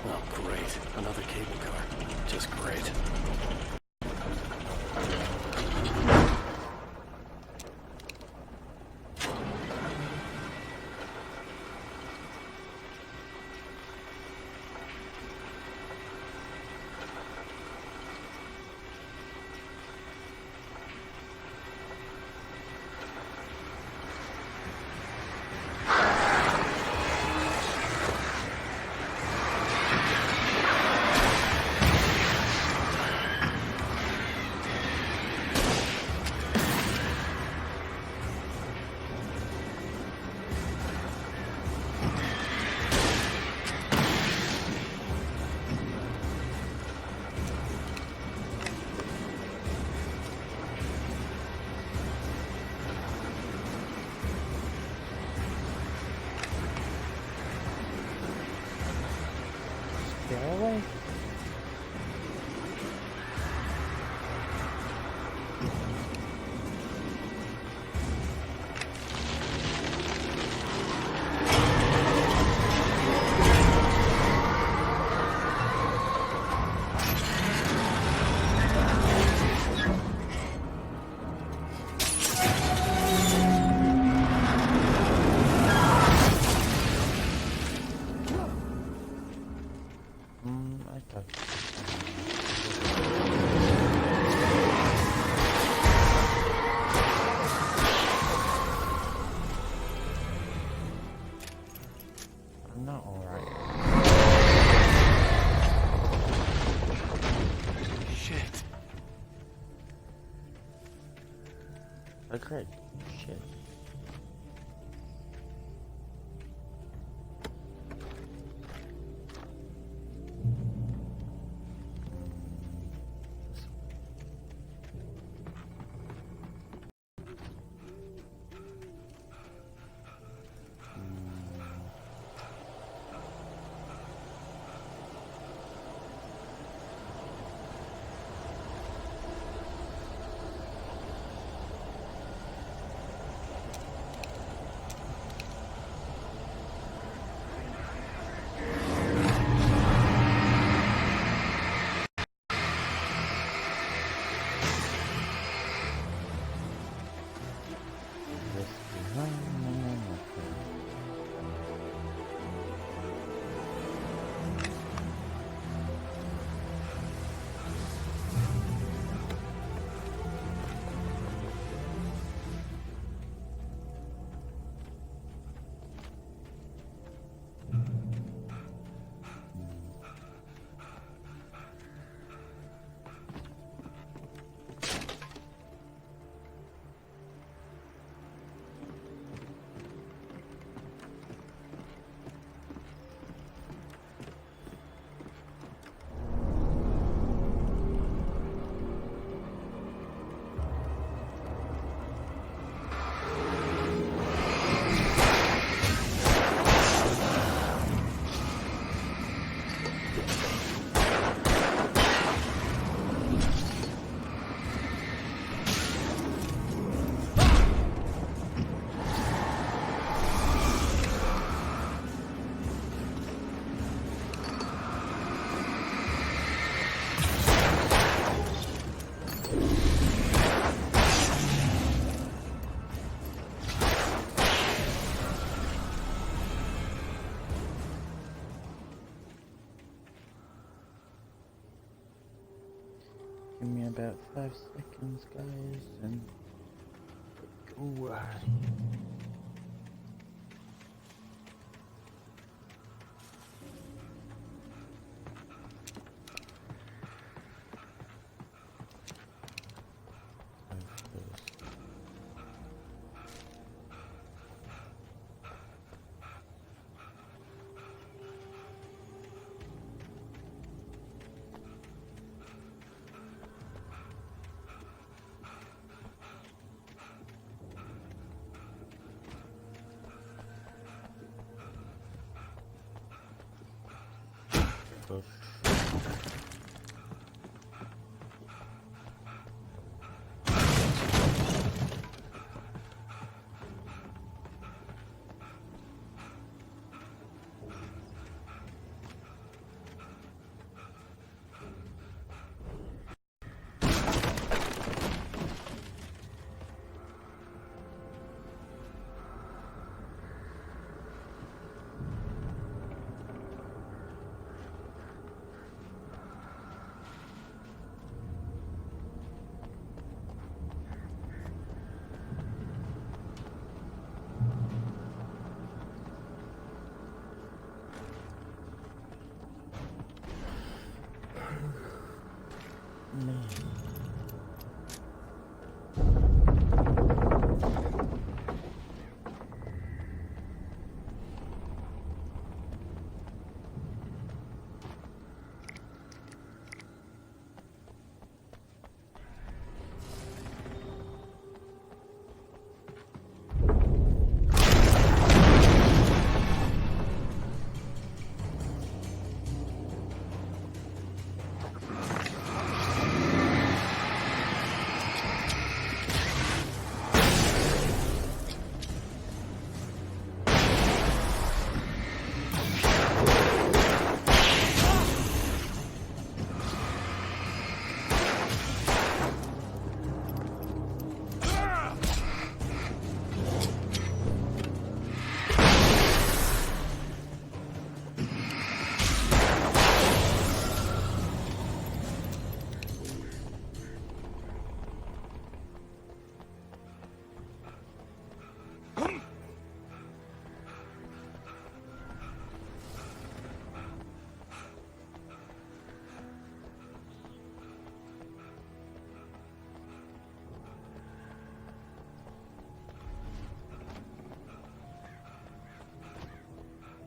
Oh, great. Another cable car. Just great. Oh, great. Shit. Give me about 5 seconds, guys, and go.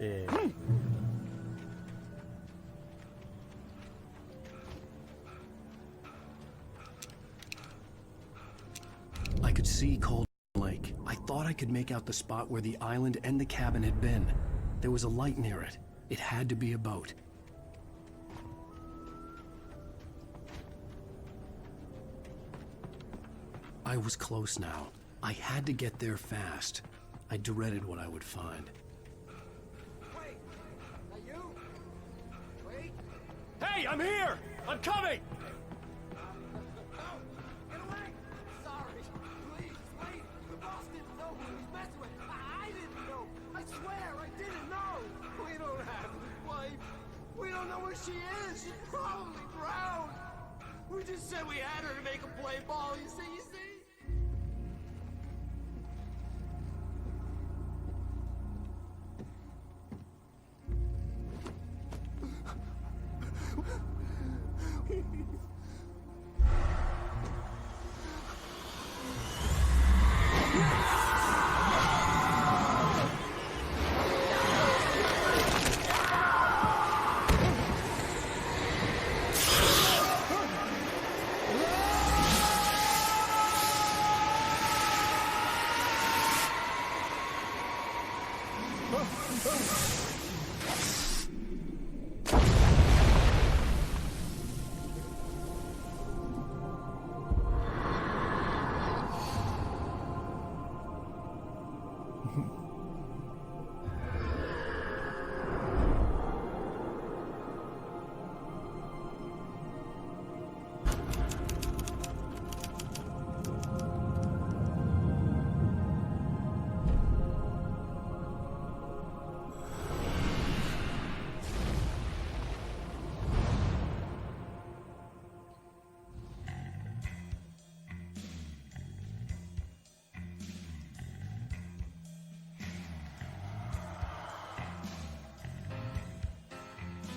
dig. I could see Cold Lake. I thought I could make out the spot where the island and the cabin had been. There was a light near it. It had to be a boat. I was close now. I had to get there fast. I dreaded what I would find. Hey, I'm here! I'm coming! We don't know where she is. She's probably drowned. We just said we had her to make a play ball. You see?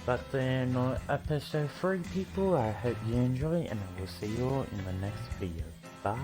That's the end of episode 3, people. I hope you enjoy, and I will see you all in the next video. Bye.